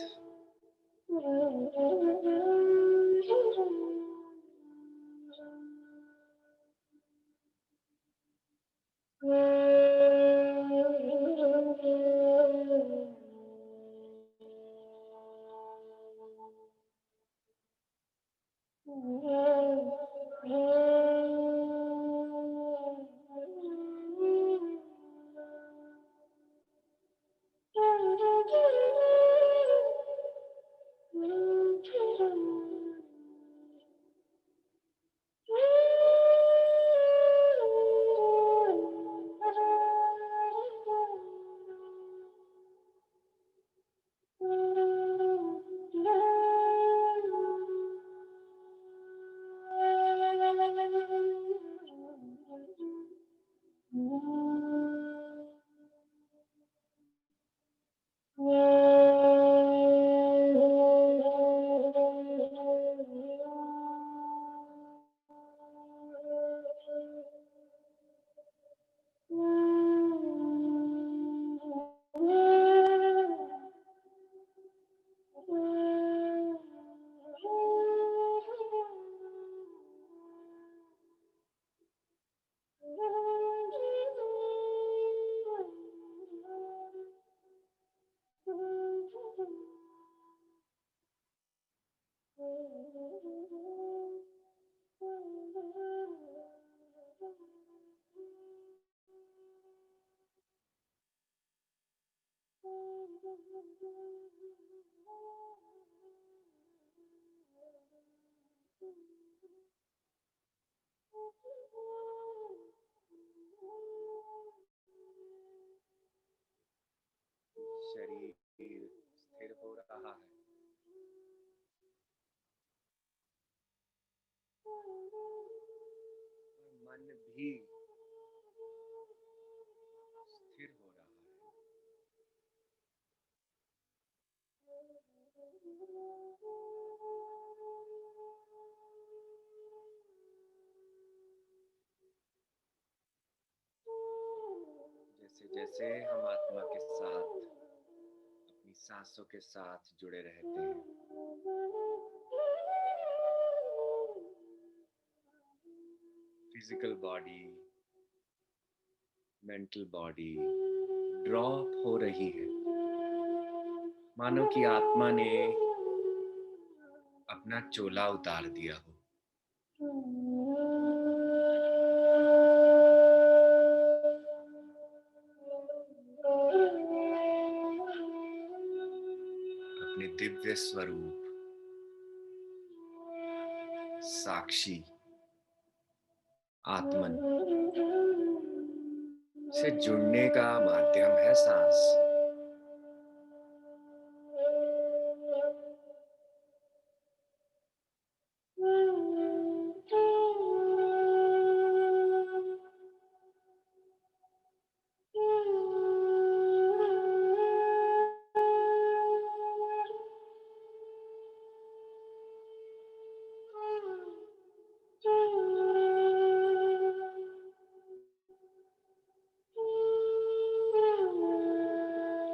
शरीर मन भी स्थिर हो रहा है। जैसे जैसे हम आत्मा के साथ अपनी सांसों के साथ जुड़े रहते हैं, physical body, mental body drop हो रही है, मानो कि आत्मा ने अपना चोला उतार दिया हो। अपने दिव्य स्वरूप साक्षी आत्मन से जुड़ने का माध्यम है सांस।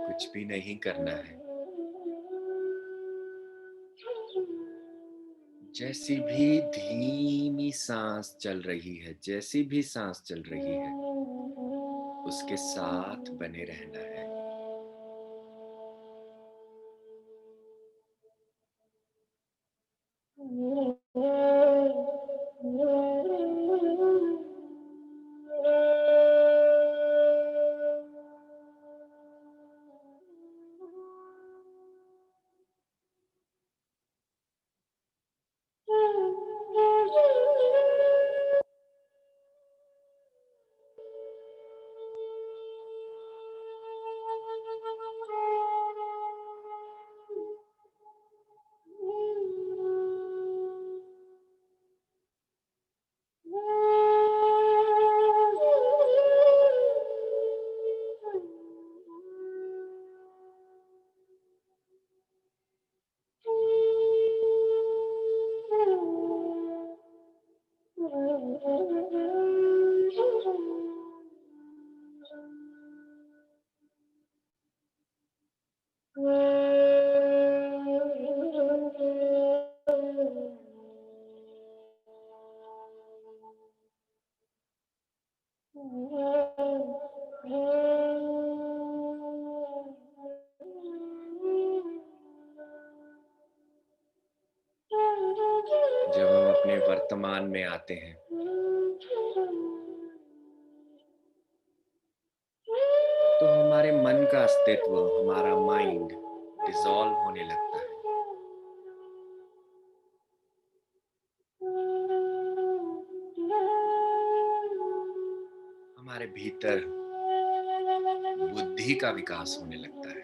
कुछ भी नहीं करना है। जैसी भी धीमी सांस चल रही है, जैसी भी सांस चल रही है, उसके साथ बने रहना है। जब हम अपने वर्तमान में आते हैं तो हमारे मन का अस्तित्व, हमारा माइंड डिसॉल्व होने लगता है। हमारे भीतर बुद्धि का विकास होने लगता है।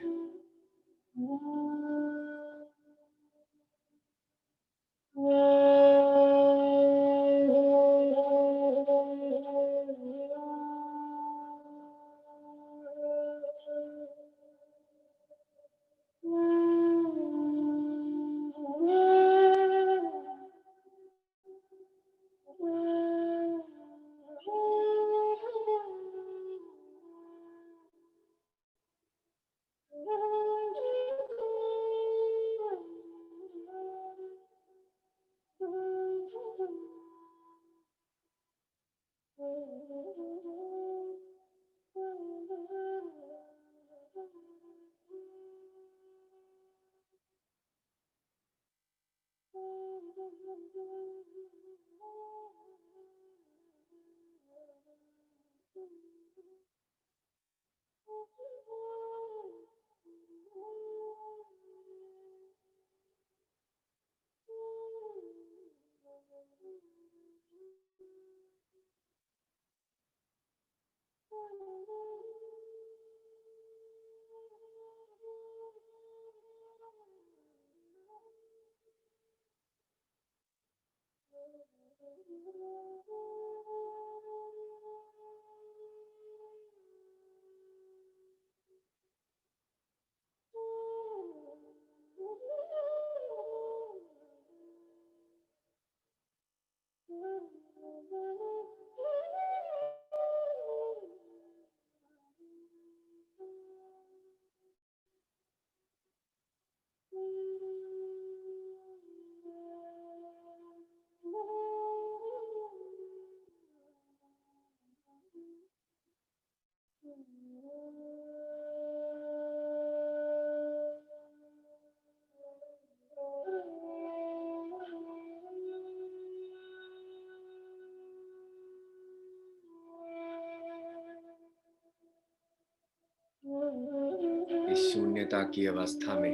शून्यता की अवस्था में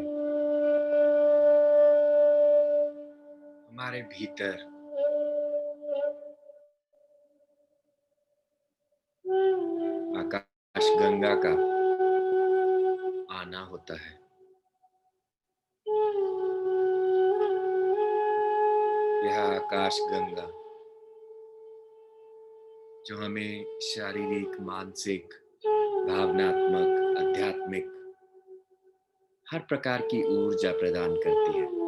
हमारे भीतर आकाश गंगा का आना होता है। यह आकाश गंगा जो हमें शारीरिक, मानसिक, भावनात्मक, आध्यात्मिक हर प्रकार की ऊर्जा प्रदान करती है।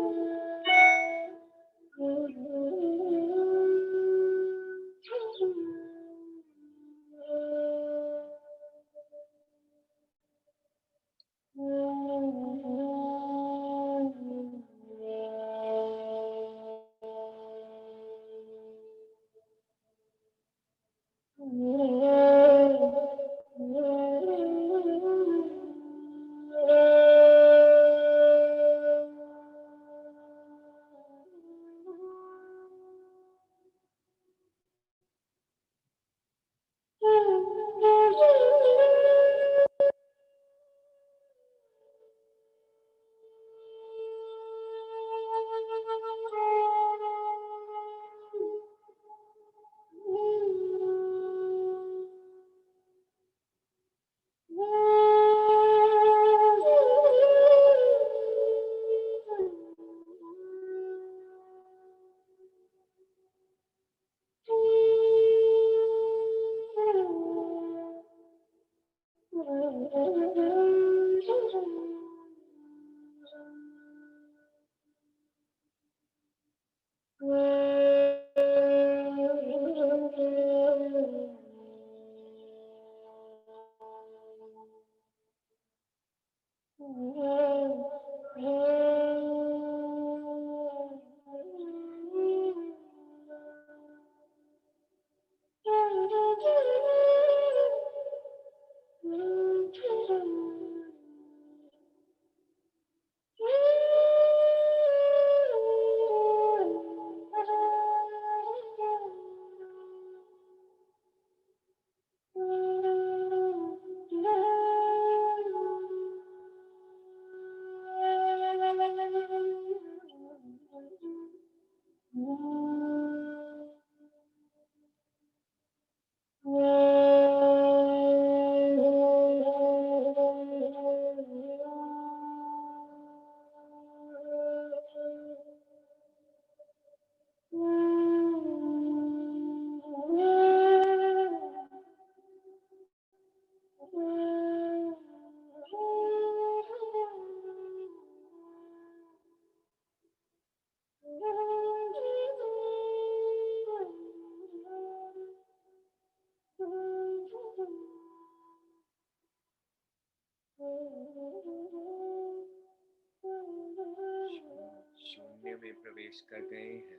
शून्य में प्रवेश कर गए हैं।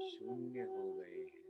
शून्य हो गए हैं।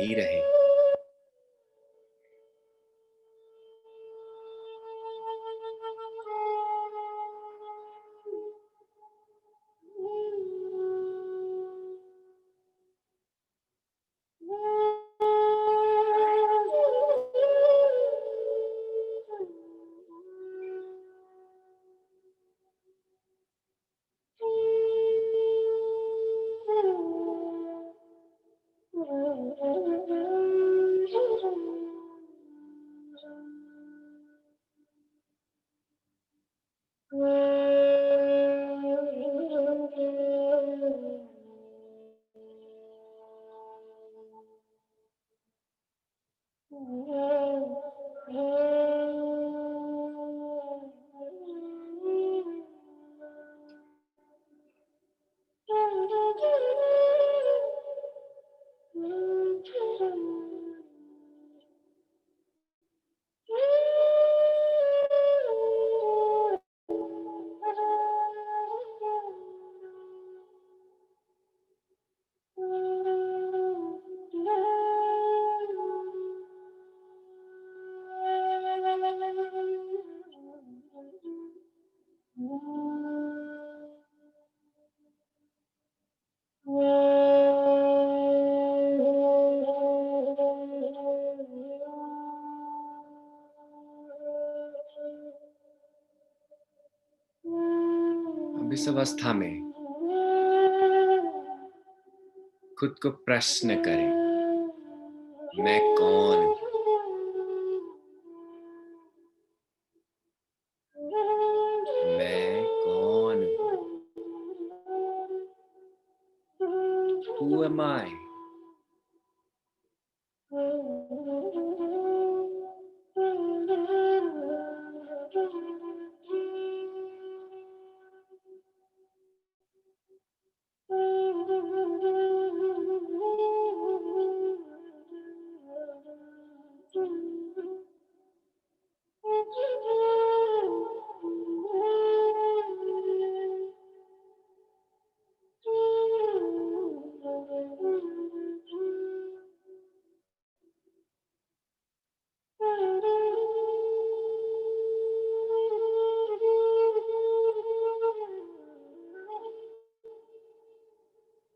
सही रहे। अब इस अवस्था में खुद को प्रश्न करें, मैं कौन हूं? मैं कौन हूं? Who am I?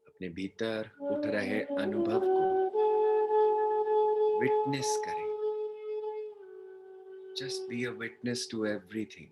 अपने भीतर उठ रहे अनुभव को विटनेस करें। Just be a witness to everything.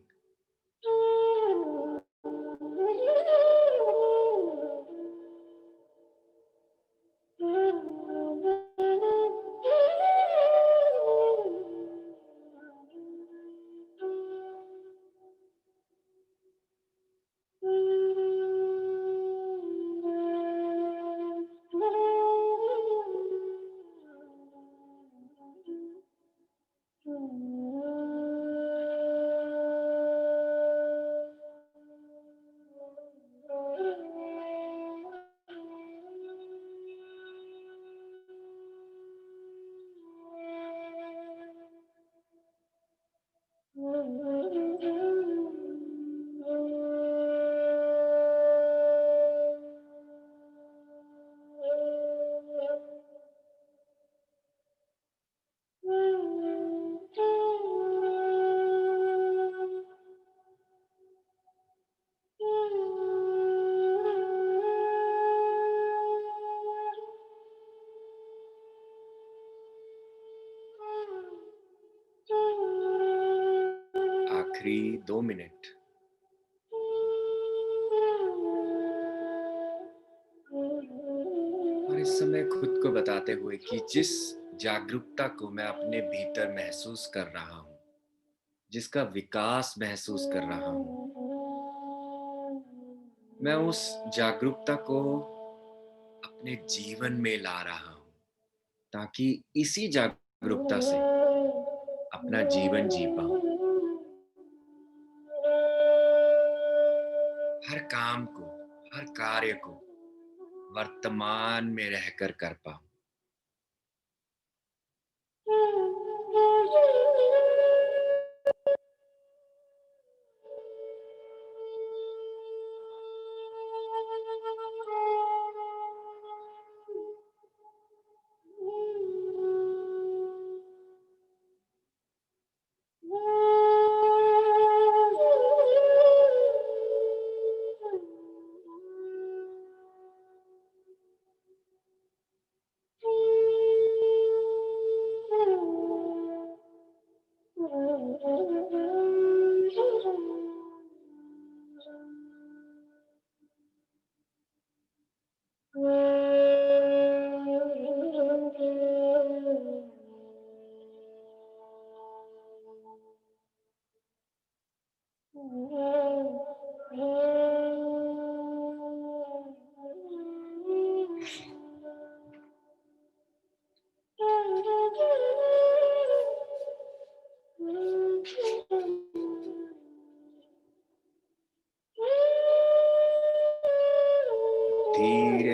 आखिरी 2 मिनट। और इस समय खुद को बताते हुए कि जिस जागरूकता को मैं अपने भीतर महसूस कर रहा हूं, जिसका विकास महसूस कर रहा हूं, मैं उस जागरूकता को अपने जीवन में ला रहा हूं, ताकि इसी जागरूकता से अपना जीवन जी पाऊं। हर काम को, हर कार्य को वर्तमान में रहकर कर पाऊं।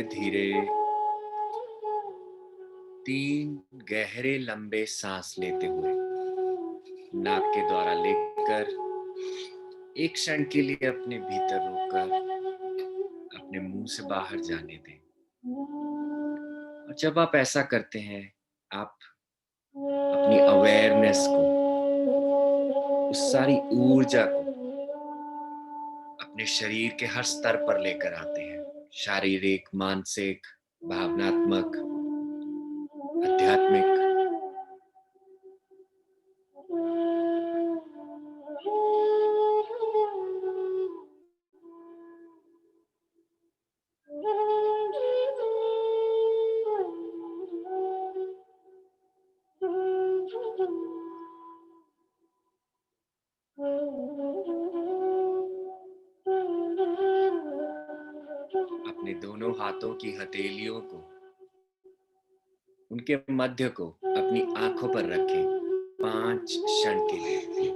धीरे 3 गहरे लंबे सांस लेते हुए नाक के द्वारा लेकर एक क्षण के लिए अपने भीतर रोककर अपने मुंह से बाहर जाने दें। और जब आप ऐसा करते हैं, आप अपनी अवेयरनेस को, उस सारी ऊर्जा को अपने शरीर के हर स्तर पर लेकर आते हैं। शारीरिक, मानसिक, भावनात्मक, आध्यात्मिक। अपने दोनों हाथों की हथेलियों को, उनके मध्य को अपनी आंखों पर रखें 5 क्षण के लिए।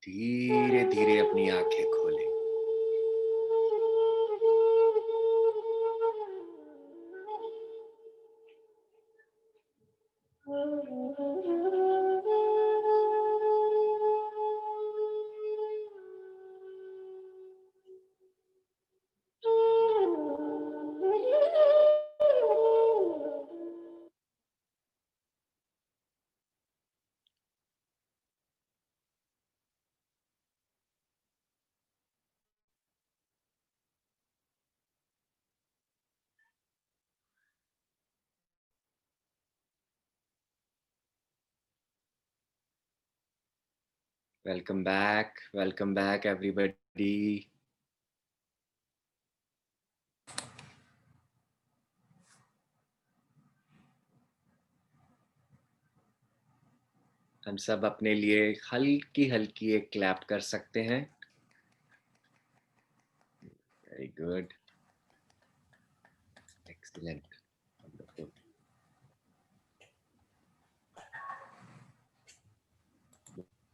धीरे धीरे अपनी आंखें खोलें। Welcome back everybody. हम सब अपने लिए हल्की हल्की एक क्लैप कर सकते हैं। Very good, excellent, wonderful.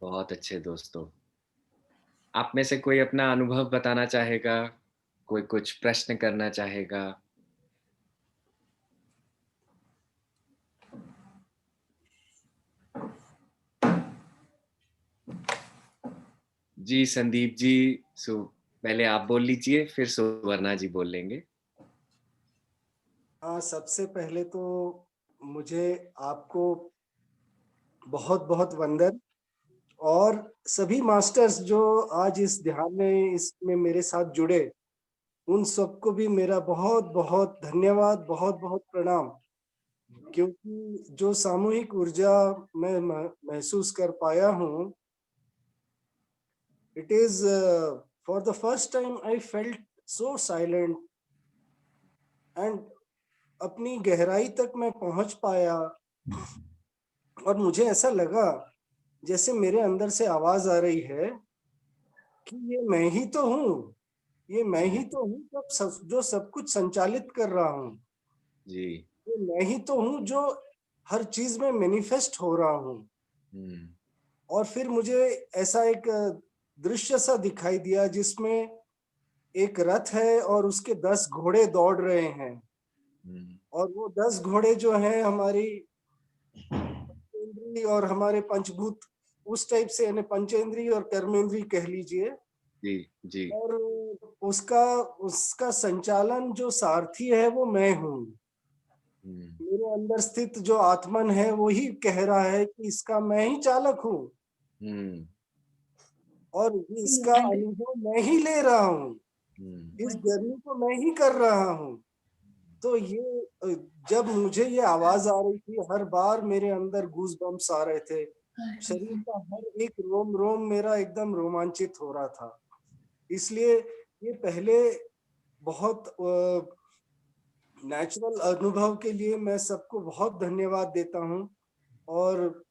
बहुत अच्छे दोस्तों, आप में से कोई अपना अनुभव बताना चाहेगा? कोई कुछ प्रश्न करना चाहेगा? जी संदीप जी, पहले आप बोल लीजिए, फिर सुवर्णा जी बोल लेंगे। हाँ, सबसे पहले तो मुझे आपको बहुत बहुत वंदन, और सभी मास्टर्स जो आज इस ध्यान में इसमें मेरे साथ जुड़े, उन सबको भी मेरा बहुत बहुत धन्यवाद, बहुत बहुत प्रणाम। क्योंकि जो सामूहिक ऊर्जा मैं महसूस कर पाया हूँ, it is for the first time I felt so silent, and अपनी गहराई तक मैं पहुंच पाया, और मुझे ऐसा लगा जैसे मेरे अंदर से आवाज आ रही है कि ये मैं ही तो हूँ, ये मैं ही तो हूँ जो सब कुछ संचालित कर रहा हूँ। जी, ये मैं ही तो हूँ जो हर चीज में मैनिफेस्ट हो रहा हूँ। और फिर मुझे ऐसा एक दृश्य सा दिखाई दिया जिसमें एक रथ है और उसके 10 घोड़े दौड़ रहे हैं, और वो 10 घोड़े जो हैं हमारी पंचेंद्री और हमारे पंचभूत, उस टाइप से, यानी पंचेंद्री और कर्मेंद्री कह लीजिए। जी जी। और उसका संचालन जो सारथी है वो मैं हूँ। मेरे अंदर स्थित जो आत्मन है वही कह रहा है कि इसका मैं ही चालक हूँ, और इसका अनुभव मैं ही ले रहा हूँ, इस जर्नी को मैं ही कर रहा हूँ। तो ये जब मुझे ये आवाज आ रही थी, हर बार मेरे अंदर गूज बम्प्स आ रहे थे, शरीर का हर एक रोम रोम मेरा एकदम रोमांचित हो रहा था। इसलिए ये पहले बहुत नेचुरल अनुभव के लिए मैं सबको बहुत धन्यवाद देता हूँ, और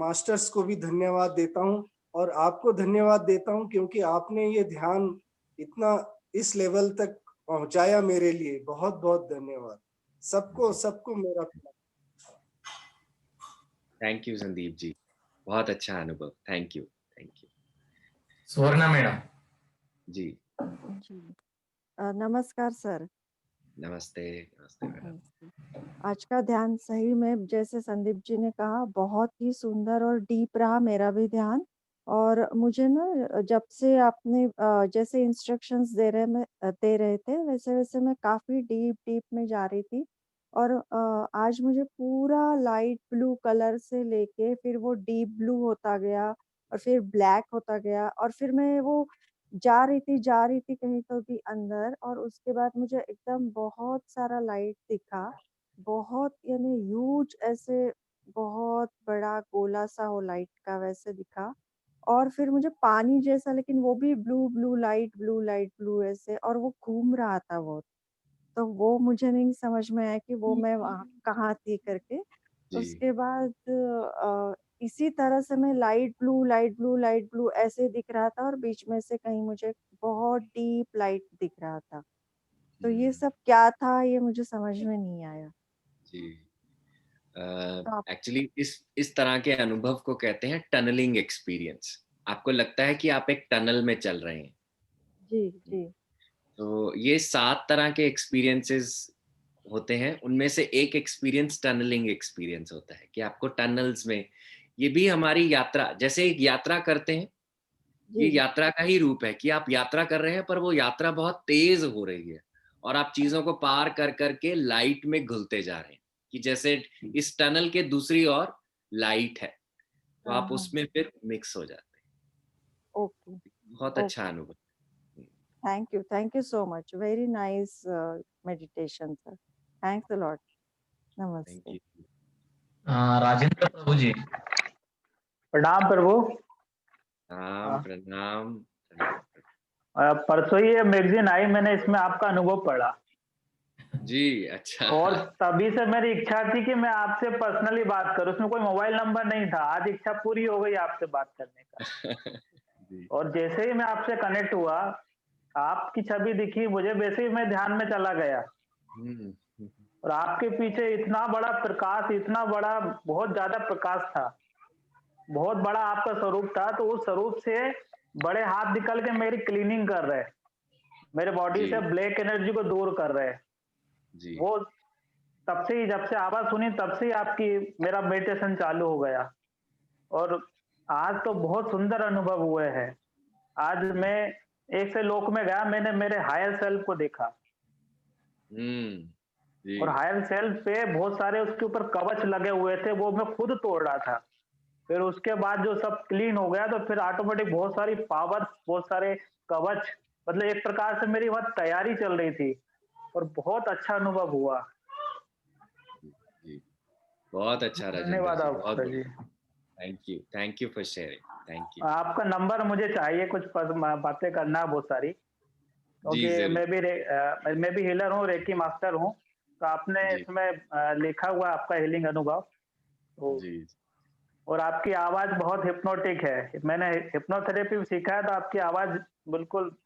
मास्टर्स को भी धन्यवाद देता हूँ, और आपको धन्यवाद देता हूँ क्योंकि आपने ये ध्यान इतना इस लेवल तक पहुंचाया मेरे लिए, बहुत बहुत धन्यवाद। सबको सबको मेरा थैंक यू संदीप जी, बहुत अच्छा अनुभव, thank you, thank you Suvarna madam. जी। जी नमस्कार सर। नमस्ते, नमस्ते मैडम। नमस्ते। आज का ध्यान सही में जैसे संदीप जी ने कहा बहुत ही सुंदर और डीप रहा मेरा भी ध्यान। और मुझे ना जब से आपने जैसे इंस्ट्रक्शंस दे रहे थे वैसे वैसे मैं काफी डीप डीप में जा रही थी। और आज मुझे पूरा लाइट ब्लू कलर से लेके फिर वो डीप ब्लू होता गया और फिर ब्लैक होता गया और फिर मैं वो जा रही थी कहीं तो भी अंदर और उसके बाद मुझे एकदम बहुत सारा लाइट दिखा। बहुत यानी ह्यूज ऐसे बहुत बड़ा गोला सा वो लाइट का वैसे दिखा। और फिर मुझे पानी जैसा लेकिन वो भी ब्लू लाइट ब्लू ऐसे और वो घूम रहा था वो। तो वो मुझे नहीं समझ में आया कि वो मैं वहाँ कहाँ थी करके। जी। उसके बाद इसी तरह से मैं लाइट ब्लू ऐसे दिख रहा था और बीच में से कहीं मुझे बहुत डीप लाइट दिख रहा था। तो ये सब क्या था ये मुझे समझ में नहीं आया। जी तो आप एक्चुअली इस तरह के अनुभव को कहते हैं टनलिंग एक्सपीरियंस। आपको लगता है कि आप एक टनल में चल रहे हैं। जी जी तो ये 7 तरह के एक्सपीरियंसेस होते हैं, उनमें से एक एक्सपीरियंस टनलिंग एक्सपीरियंस होता है कि आपको टनल्स में, ये भी हमारी यात्रा जैसे एक यात्रा करते हैं, ये जी यात्रा का ही रूप है कि आप यात्रा कर रहे हैं पर वो यात्रा बहुत तेज हो रही है और आप चीजों को पार कर करके लाइट में घुलते जा रहे हैं, कि जैसे इस टनल के दूसरी ओर लाइट है, तो हाँ आप हाँ उसमें फिर मिक्स हो जाते हैं। ओके बहुत अच्छा ओके अनुभव। Thank you so much very nice meditation sir. Thanks a lot. Thank नमस्ते। यू। राजेंद्र प्रभु जी। प्रणाम प्रभु। प्रणाम प्रणाम प्रणाम। परसों ही ये मैगजीन आई, मैंने इसमें आपका अनुभव पढ़ा जी अच्छा। और तभी से मेरी इच्छा थी कि मैं आपसे पर्सनली बात करूं। उसमें कोई मोबाइल नंबर नहीं था, आज इच्छा पूरी हो गई आपसे बात करने का। जी। और जैसे ही मैं आपसे कनेक्ट हुआ, आपकी छवि दिखी मुझे, वैसे ही मैं ध्यान में चला गया हम्म, और आपके पीछे इतना बड़ा प्रकाश, इतना बड़ा, बहुत ज्यादा प्रकाश था, बहुत बड़ा आपका स्वरूप था। तो उस स्वरूप से बड़े हाथ निकल के मेरी क्लीनिंग कर रहे, मेरे बॉडी जी से ब्लैक एनर्जी को दूर कर रहे। जी वो तब से ही, जब से आवाज सुनी तब से ही आपकी मेरा मेडिटेशन चालू हो गया और आज तो बहुत सुंदर अनुभव हुए हैं। आज मैं एक से लोक में गया, मैंने मेरे हायर सेल्फ को देखा जी और हायर सेल्फ पे बहुत सारे उसके ऊपर कवच लगे हुए थे, वो मैं खुद तोड़ रहा था। फिर उसके बाद जो सब क्लीन हो गया तो फिर ऑटोमेटिक बहुत सारी पावर, बहुत सारे कवच, मतलब एक प्रकार से मेरी वहां तैयारी चल रही थी और बहुत अच्छा अनुभव हुआ। जी। बहुत अच्छा राजेंद्र धन्यवाद जी, बहुत आपका जी। बढ़िया। Thank you for sharing, thank you. आपका नंबर मुझे चाहिए, कुछ बातें करना है बहुत सारी, जी क्योंकि जरूर। मैं भी हीलर हूँ, रेकी मास्टर हूँ। तो आपने जी इसमें लिखा हुआ है आपका हीलिंग अनुभव, तो जी और आपकी आवाज बहुत हिप्नोटिक है। मैंने हिप्नोथेरेपी भी सीखा है, तो आपकी आवाज बिल्कुल जी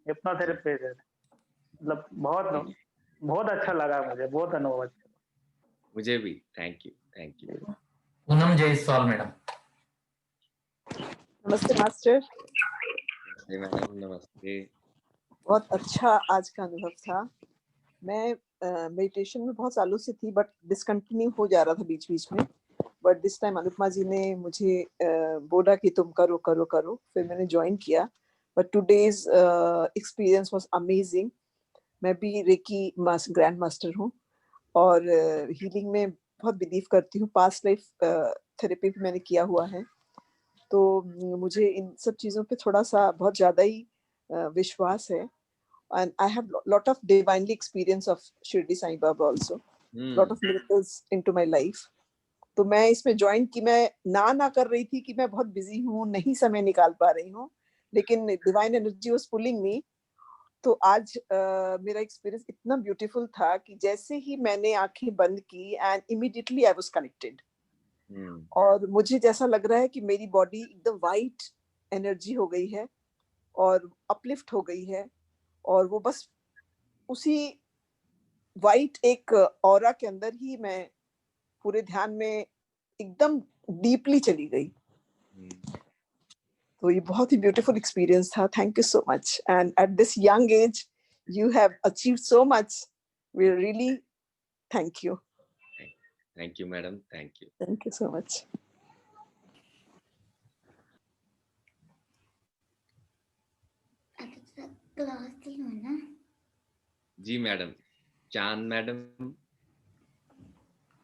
हिप्नोथेरेपी है, मतलब जी। बहुत बहुत अच्छा लगा मुझे, बहुत अनुभव अच्छा। मुझे भी thank you, thank you. Poonam Jaiswal madam. नमस्ते मास्टर। नमस्ते मैडम, नमस्ते। बहुत अच्छा आज का अनुभव था। मैं मेडिटेशन में बहुत सालों से थी बट डिसकंटिन्यू हो जा रहा था बीच बीच में। बट दिस टाइम अनुपमा जी ने मुझे बोला कि तुम करो करो करो, फिर मैंने ज्वाइन किया। But today's experience was amazing. मैं भी रेकी ग्रैंड मास्टर हूँ और हीलिंग में बहुत बिलीव करती हूँ। पास्ट लाइफ थेरेपी भी मैंने किया हुआ है, तो मुझे इन सब चीज़ों पे थोड़ा सा बहुत ज़्यादा ही विश्वास है। And I have lot of divinely experience of Shirdi Sai Baba also, lot of miracles into my life. तो मैं इसमें ज्वाइन की, मैं ना कर रही थी कि मैं बहुत बिजी हूँ, नहीं समय निकाल पा रही हूँ, लेकिन divine energy was pulling me. तो आज मेरा एक्सपीरियंस इतना ब्यूटीफुल था कि जैसे ही मैंने आंखें बंद की and immediately I was connected. और मुझे जैसा लग रहा है कि मेरी बॉडी एकदम वाइट एनर्जी हो गई है और अपलिफ्ट हो गई है और वो बस उसी वाइट एक ऑरा के अंदर ही मैं पूरे ध्यान में एकदम डीपली चली गई। तो ये बहुत ही ब्यूटीफुल एक्सपीरियंस था। Thank you so much, and at this young age you have achieved so much. We really thank you. Thank you madam, thank you. Thank you so much. जी मैडम, चांद मैडम।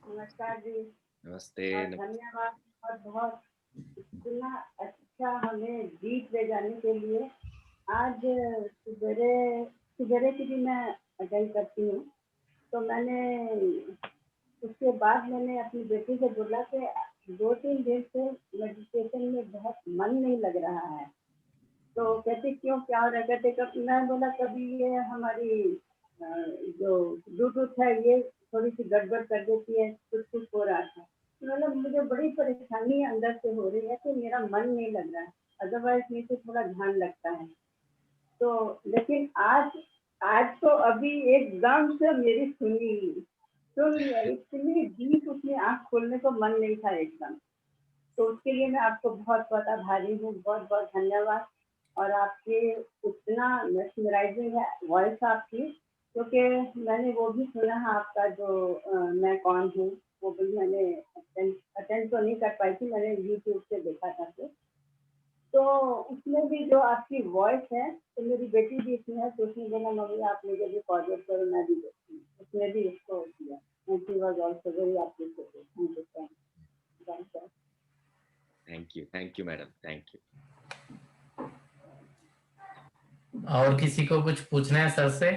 नमस्कार जी। नमस्ते। धन्यवाद बहुत बहुत, इतना अच्छा हमें जीत ले जाने के लिए। आज सवेरे की भी मैं अटेंड करती हूँ, तो मैंने उसके बाद मैंने अपनी बेटी से बोला कि 2-3 दिन से मेडिटेशन में बहुत मन नहीं लग रहा है। तो कहती क्यों, क्या हो रहा है? कहते कब, मैं बोला कभी ये हमारी जो ब्लूटूथ है ये थोड़ी सी गड़बड़ कर देती है, कुछ हो रहा था। मतलब मुझे बड़ी परेशानी अंदर से हो रही है कि मेरा मन नहीं लग रहा है, अदरवाइज नीचे थोड़ा ध्यान लगता है। तो लेकिन आज तो अभी एकदम से मेरी सुन इतनी डीप, उसमें आँख खोलने को मन नहीं था एकदम। तो उसके लिए मैं आपको बहुत बहुत आभारी हूँ, बहुत बहुत धन्यवाद। और आपके इतना मेस्मराइजिंग है वॉइस आपकी, क्योंकि मैंने वो भी सुना है आपका जो मैं कौन हूँ, वो भी मैंने अटेंड तो नहीं कर पाई थी, मैंने यूट्यूब से देखा था। तो उसमें भी जो आपकी वॉइस है, तो मेरी बेटी भी इसमें है, तो उसने बोला मम्मी आप मुझे भी फॉरवर्ड करो, मैं भी देखती हूँ। उसने भी इसको किया, and she was also very appreciative. Thank you madam, thank you. और किसी को कुछ पूछना है सर से?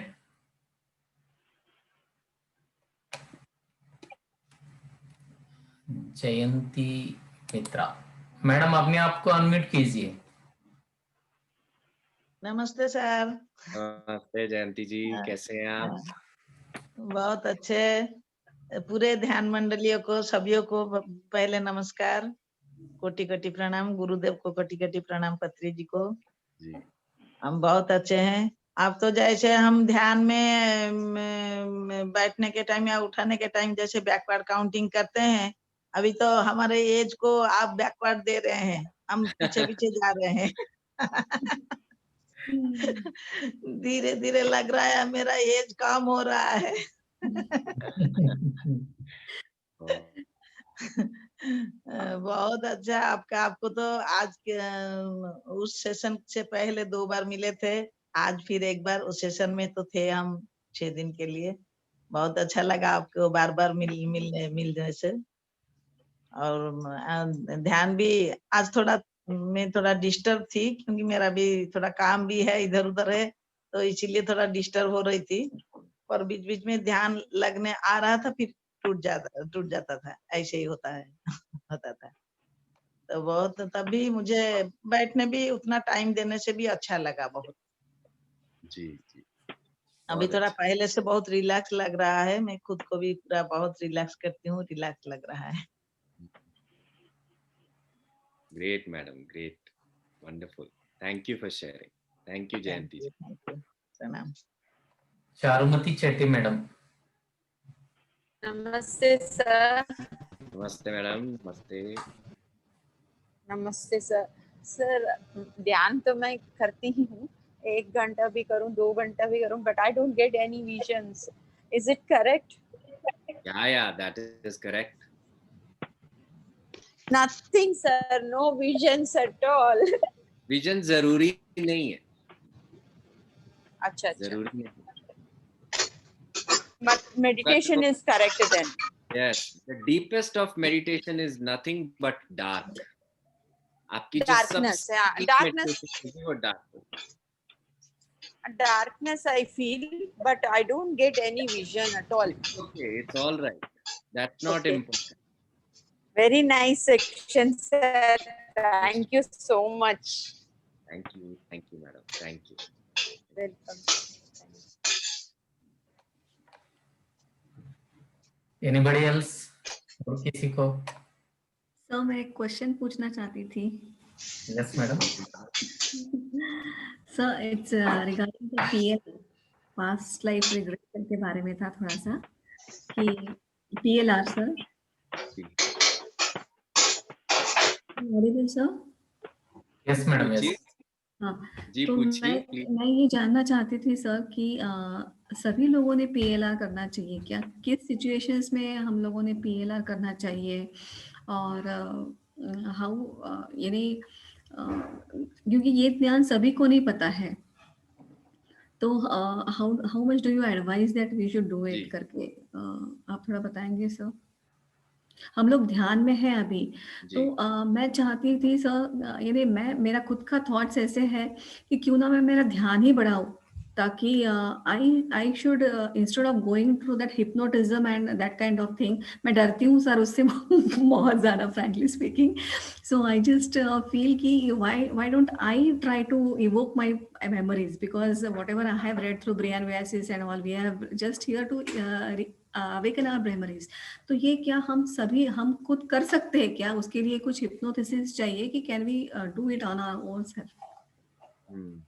जयंती मित्रा मैडम, अपने आप को अनम्यूट कीजिए। नमस्ते सर। नमस्ते जयंती जी, कैसे हैं आप? बहुत अच्छे। पूरे ध्यान मंडलियों को, सभी को पहले नमस्कार, कोटि कोटि प्रणाम। गुरुदेव को कोटि कोटि प्रणाम, पत्री जी को जी। हम बहुत अच्छे हैं। आप तो जैसे हम ध्यान में बैठने के टाइम या उठाने के टाइम जैसे बैकवर्ड काउंटिंग करते हैं, अभी तो हमारे एज को आप बैकवर्ड दे रहे हैं, हम पीछे पीछे जा रहे हैं। धीरे धीरे लग रहा है मेरा एज कम हो रहा है। बहुत अच्छा आपको तो आज के उस सेशन से पहले 2 बार मिले थे, आज फिर एक बार उस सेशन में तो थे हम 6 दिन के लिए। बहुत अच्छा लगा आपको बार बार मिलने से। और ध्यान भी आज मैं थोड़ा डिस्टर्ब थी, क्योंकि मेरा भी थोड़ा काम भी है, इधर उधर है, तो इसीलिए थोड़ा डिस्टर्ब हो रही थी। पर बीच बीच में ध्यान लगने आ रहा था, फिर टूट जाता था, ऐसे ही होता है। होता था। तो बहुत, तभी मुझे बैठने भी उतना टाइम देने से भी अच्छा लगा बहुत। जी जी। अभी थोड़ा पहले से बहुत रिलैक्स लग रहा है, मैं खुद को भी पूरा बहुत रिलैक्स करती हूँ, रिलैक्स लग रहा है। Great madam, great, wonderful. Thank you for sharing. Thank you Jayanti ji. प्रणाम। चारुमती चेट्टी मैडम। नमस्ते सर। नमस्ते मैडम, नमस्ते। नमस्ते सर। सर ध्यान तो मैं करती ही हूँ, 1 घंटा भी करूँ, 2 घंटा भी करूँ, but I don't get any visions. Is it correct? Yeah, that is correct. Nothing sir, no visions at all. Vision जरूरी नहीं है। अच्छा जरूरी नहीं। But meditation is correct then. Yes, the deepest of meditation is nothing but dark. आपकी जो Darkness, yeah, darkness I feel, but I don't get any vision at all. Okay, it's all right. That's not important. Very nice section, sir. Thank you so much. Thank you, madam. Thank you. Welcome. Anybody else? और किसी को? Sir मैं एक question पूछना चाहती थी। Yes, madam. Sir, it's regarding का PL past life regression के बारे में था थोड़ा सा कि PLR सर जी ऑडिबल सर। यस मैडम, पूछिए यस। हाँ जी, तो पूछिए प्लीज। मैं ये जानना चाहती थी सर कि सभी लोगों ने PLR करना चाहिए क्या? किस सिचुएशंस में हम लोगों ने PLR करना चाहिए? और हाउ यानी क्योंकि ये ज्ञान सभी को नहीं पता है, तो how how much do you advise that we should do जी इट करके आप थोड़ा बताएंगे सर? हम लोग ध्यान में हैं अभी, जी तो मैं चाहती थी सर यानी मेरा खुद का थॉट्स ऐसे है कि क्यों ना मैं मेरा ध्यान ही बढ़ाऊं, ताकि I should instead of going through that hypnotism and that kind of thing. मैं डरती हूँ सर उससे बहुत ज़्यादा, frankly speaking. So I just feel कि why don't I try to evoke my memories, because whatever I have read through Brainwaves and all, we have just here to awaken our memories। तो ये क्या हम सभी हम खुद कर सकते हैं क्या? उसके लिए कुछ हिप्नोथिसिस चाहिए कि can we do it on our own self? Hmm.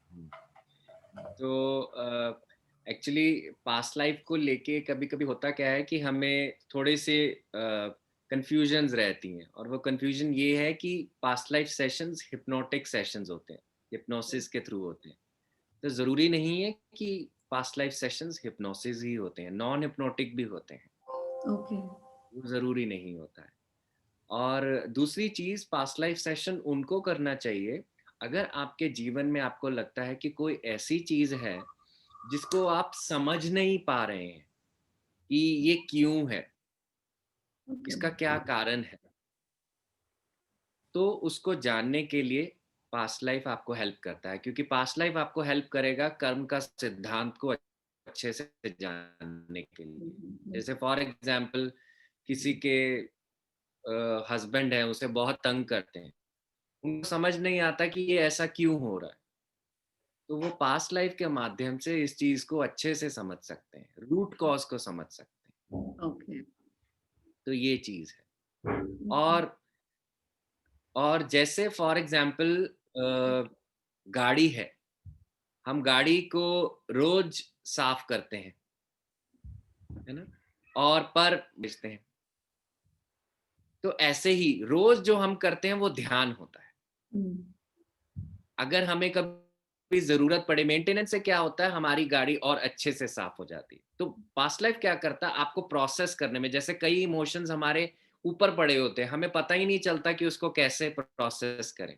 तो एक्चुअली पास्ट लाइफ को लेके कभी कभी होता क्या है कि हमें थोड़े से कंफ्यूजन्स रहती हैं, और वो कंफ्यूजन ये है कि past life sessions hypnotic sessions होते हैं, हिप्नोसिस के थ्रू होते हैं। तो ज़रूरी नहीं है कि पास्ट लाइफ सेशंस हिप्नोसिस ही होते हैं, नॉन हिप्नोटिक भी होते हैं, ओके वो ज़रूरी नहीं होता है। और दूसरी चीज़, पास्ट लाइफ सेशन उनको करना चाहिए अगर आपके जीवन में आपको लगता है कि कोई ऐसी चीज़ है जिसको आप समझ नहीं पा रहे हैं कि ये क्यों है, इसका क्या कारण है, तो उसको जानने के लिए पास्ट लाइफ आपको हेल्प करता है, क्योंकि पास्ट लाइफ आपको हेल्प करेगा कर्म का सिद्धांत को अच्छे से जानने के लिए। जैसे फॉर एग्जाम्पल किसी के हस्बैंड है, उसे बहुत तंग करते हैं, उनको समझ नहीं आता कि ये ऐसा क्यों हो रहा है, तो वो पास्ट लाइफ के माध्यम से इस चीज को अच्छे से समझ सकते हैं, रूट कॉज को समझ सकते हैं। ओके तो ये चीज है। और जैसे फॉर एग्जाम्पल गाड़ी है, हम गाड़ी को रोज साफ करते हैं, है ना, और पर बेचते हैं। तो ऐसे ही रोज जो हम करते हैं वो ध्यान होता है। अगर हमें कभी जरूरत पड़े, मेंटेनेंस से क्या होता है, हमारी गाड़ी और अच्छे से साफ हो जाती है। तो पास्ट लाइफ क्या करता है, आपको प्रोसेस करने में, जैसे कई इमोशंस हमारे ऊपर पड़े होते हैं, हमें पता ही नहीं चलता कि उसको कैसे प्रोसेस करें।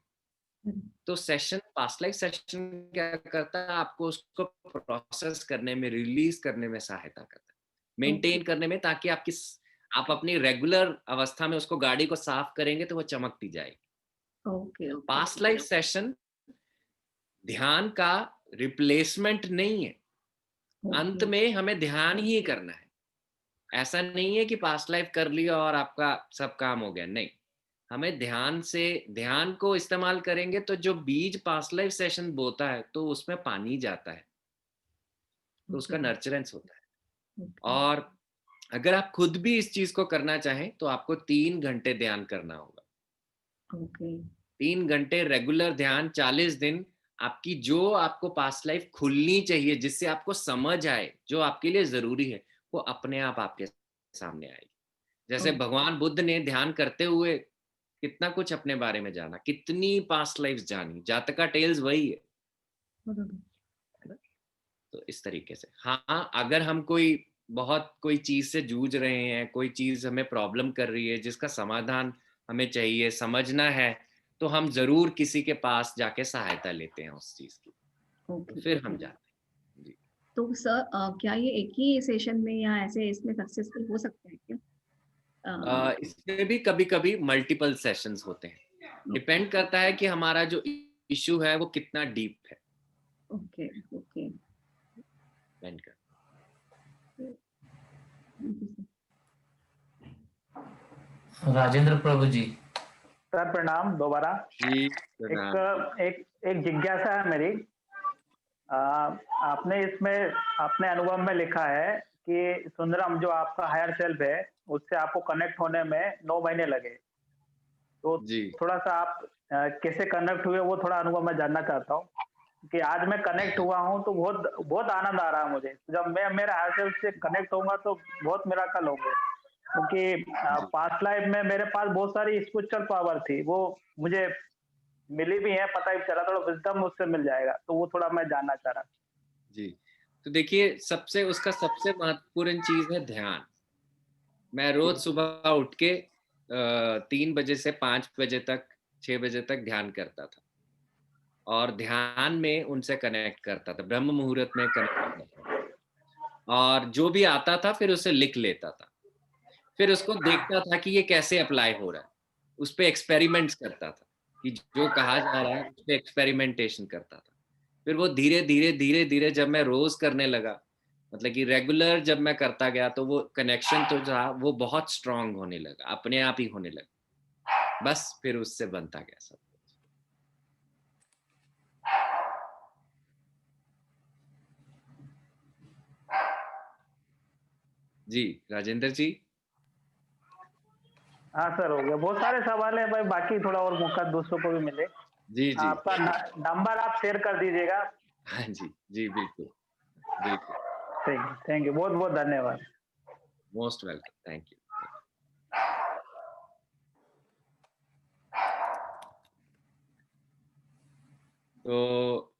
तो सेशन, पास्ट लाइफ सेशन क्या करता है, आपको उसको प्रोसेस करने में, रिलीज करने में सहायता करता है, मेंटेन करने में, ताकि आप अपनी रेगुलर अवस्था में उसको, गाड़ी को साफ करेंगे तो वो चमकती जाएगी। ओके पास्ट लाइफ सेशन ध्यान का रिप्लेसमेंट नहीं है, अंत में हमें ध्यान ही करना है। ऐसा नहीं है कि पास्ट लाइफ कर लिया और आपका सब काम हो गया, नहीं। हमें ध्यान को इस्तेमाल करेंगे तो जो बीज पास्ट लाइफ सेशन बोता है तो उसमें पानी जाता है, तो उसका नर्चरेंस होता है। और अगर आप खुद भी इस चीज को करना चाहें तो आपको 3 घंटे ध्यान करना होगा। ओके 3 घंटे रेगुलर ध्यान, 40 दिन। आपकी जो आपको पास्ट लाइफ खुलनी चाहिए, जिससे आपको समझ आए, जो आपके लिए जरूरी है, वो अपने आप आपके सामने आएगी। जैसे भगवान बुद्ध ने ध्यान करते हुए कितना कुछ अपने बारे में जाना, कितनी पास्ट लाइफ जानी, जातका टेल्स वही है ना? तो इस तरीके से हाँ, अगर हम कोई चीज से जूझ रहे हैं, कोई चीज हमें प्रॉब्लम कर रही है जिसका समाधान हमें चाहिए, समझना है, तो हम जरूर किसी के पास जाके सहायता लेते हैं उस चीज की, तो फिर हम जाते हैं। जी। तो सर क्या ये एक ही सेशन में या ऐसे इसमें सक्सेसफुल हो सकता है क्या? इसमें भी कभी कभी मल्टीपल सेशंस होते हैं, डिपेंड करता है कि हमारा जो इशू है वो कितना डीप है। ओके ओके डिपेंड कर राजेंद्र प्रभु जी। सर प्रणाम दोबारा। जी प्रणाम। एक जिज्ञासा है मेरी। आपने इसमें अपने अनुभव में लिखा है कि सुंदरम जो आपका हायर सेल्फ है उससे आपको कनेक्ट होने में 9 महीने लगे। तो जी। थोड़ा सा आप कैसे कनेक्ट हुए वो थोड़ा अनुभव मैं जानना चाहता हूँ। कि आज मैं कनेक्ट हुआ हूँ तो बहुत बहुत आनंद आ रहा है मुझे। जब मैं मेरे हाथ से कनेक्ट होऊंगा तो बहुत मिराकल होंगे, क्योंकि पास्ट लाइफ में मेरे पास बहुत सारी स्पिरिचुअल पावर थी, वो मुझे मिली भी है, पता ही चला, थोड़ा विजडम उससे मिल जाएगा, तो वो थोड़ा मैं जानना चाह रहा। जी, तो देखिए उसका सबसे महत्वपूर्ण चीज है ध्यान। मैं रोज सुबह उठ के 3 बजे से 5 बजे तक 6 बजे तक ध्यान करता था, और ध्यान में उनसे कनेक्ट करता था, ब्रह्म मुहूर्त में कनेक्ट करता था, और जो भी आता था फिर उसे लिख लेता था, फिर उसको देखता था कि ये कैसे अप्लाई हो रहा है, उस पर एक्सपेरिमेंट्स करता था कि जो कहा जा रहा है उस पर एक्सपेरिमेंटेशन करता था। फिर वो धीरे धीरे धीरे धीरे जब मैं रोज करने लगा, मतलब कि रेगुलर जब मैं करता गया, तो वो कनेक्शन तो था वो बहुत स्ट्रांग होने लगा, अपने आप ही होने लगा, बस फिर उससे बनता गया सब। जी राजेंद्र जी। हाँ सर, हो गया, बहुत सारे सवाल है भाई, बाकी थोड़ा और मौका दूसरों को भी मिले। जी जी, आपका नंबर आप शेयर कर दीजिएगा। हाँ जी जी, बिल्कुल बिल्कुल। थैंक यू, बहुत बहुत धन्यवाद। Most welcome, thank you. तो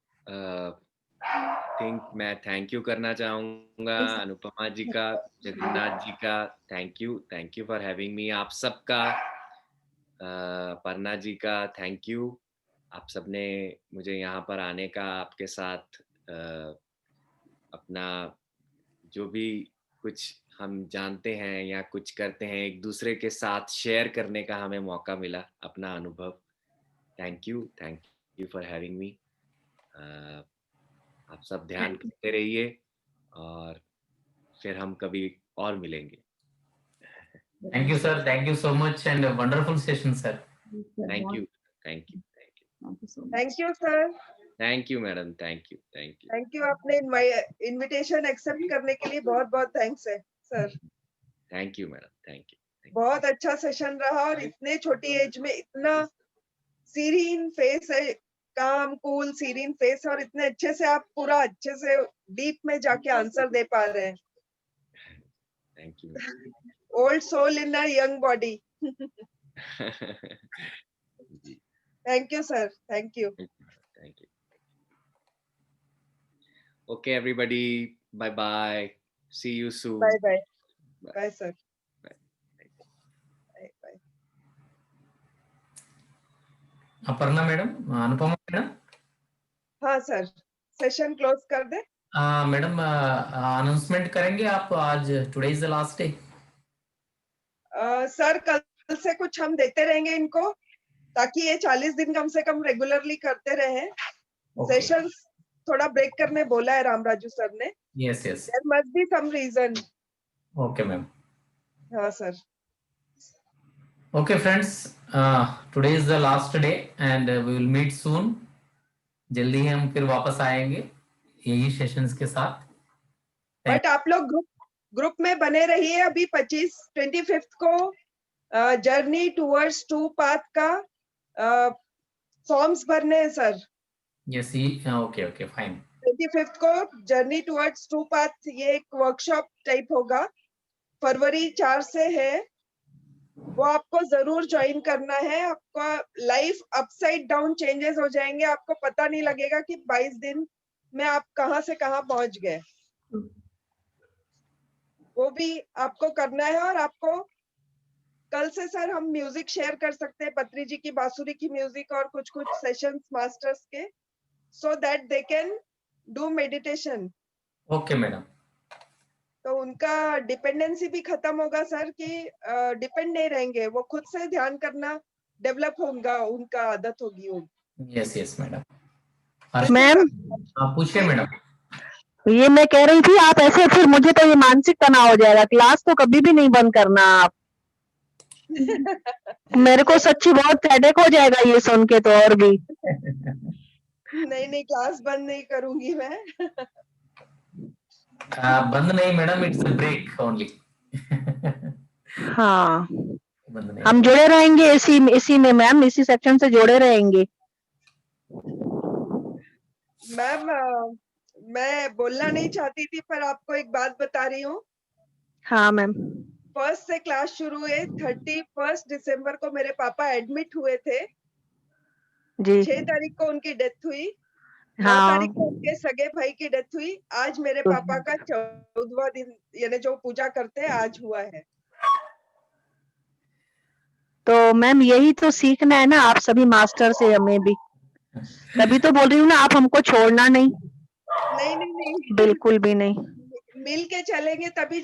थिंक मैं थैंक यू करना चाहूँगा अनुपमा जी का, जगन्नाथ जी का, thank you for having me. आप सबका, पर्णा जी का थैंक यू, आप सबने मुझे यहाँ पर आने का, आपके साथ अपना जो भी कुछ हम जानते हैं या कुछ करते हैं एक दूसरे के साथ शेयर करने का हमें मौका मिला, अपना अनुभव। Thank you for having me. आप सब ध्यान करते रहिए, और फिर हम कभी और मिलेंगे। Thank you, sir. Thank you so much, and a wonderful session, sir. Thank you Thank you so much. Thank you sir. Thank you madam, thank you. Thank you, आपने इनविटेशन एक्सेप्ट करने के लिए बहुत बहुत थैंक्स है sir. Thank you madam, thank you. बहुत अच्छा session रहा, और इतने छोटी एज में इतना सीरीन फेस है, काम कूल सीरीन फेस, और इतने अच्छे से आप पूरा अच्छे से डीप में जाके आंसर दे पा रहे हैं। Thank you. Old soul in a young body. Thank you sir, thank you. Okay, everybody. Bye bye. See you soon. Bye bye. Bye sir. Aparna madam, Anupama madam. हाँ सर, सेशन क्लोज कर दे। Madam, announcement करेंगे आप आज? Today is the last day. Sir कल से कुछ हम देते रहेंगे इनको, ताकि ये 40 दिन कम से कम रेगुलरली करते रहे। सेशन थोड़ा ब्रेक करने बोला है रामराजू सर ने। Yes yes, there must be some reason. Okay ma'am. हाँ sir. Okay friends, today is the last day and we will meet soon. जल्दी ही हम फिर वापस आएंगे यही सेशंस के साथ। बट आप लोग ग्रुप में बने रहिए। अभी 25 को जर्नी टूवर्ड्स टू पाथ का फॉर्म्स भरने हैं sir. Yes, okay okay fine. 25 को जर्नी टूवर्ड्स टू पाथ, ये एक वर्कशॉप टाइप होगा, फरवरी 4 से है, वो आपको जरूर ज्वाइन करना है। आपका लाइफ अपसाइड डाउन चेंजेस हो जाएंगे, आपको पता नहीं लगेगा कि 22 दिन में आप कहां से कहां पहुंच गए। वो भी आपको करना है। और आपको कल से सर हम म्यूजिक शेयर कर सकते हैं, पत्री जी की बांसुरी की म्यूजिक और कुछ सेशंस मास्टर्स के, so that they can do meditation. Okay madam. तो उनका डिपेंडेंसी भी खत्म होगा सर, कि डिपेंड नहीं रहेंगे, वो खुद से ध्यान करना डेवलप होगा, उनका आदत होगी। Yes yes madam. मैम, पूछिए मैडम। ये मैं कह रही थी, आप ऐसे फिर मुझे तो ये मानसिक तनाव हो जाएगा। क्लास तो कभी भी नहीं बंद करना आप। मेरे को सच्ची बहुत हेडेक हो जाएगा ये सुन के तो, और भी। नहीं क्लास बंद नहीं करूंगी मैं। बंद नहीं madam, it's a break only. हाँ, हम जुड़े रहेंगे इसी में मैम, इसी सेक्शन से जुड़े रहेंगे। मैम मैं बोलना नहीं चाहती थी पर आपको एक बात बता रही हूँ। हाँ मैम। 1 से क्लास शुरू हुए, 31 दिसंबर को मेरे पापा एडमिट हुए थे। जी 6 तारीख को उनकी डेथ हुई। 9 हाँ तारीख को उनके सगे भाई की डेथ हुई। आज मेरे पापा का 14वां दिन, यानी जो पूजा करते हैं, आज हुआ है। तो मैम यही तो सीखना है ना आप सभी मास्टर से, हमें भी। तभी तो बोल रही हूँ ना, आप हमको छोड़ना नहीं, नहीं नहीं नहीं बिल्कुल भी नहीं। मिल के चलेंगे तभी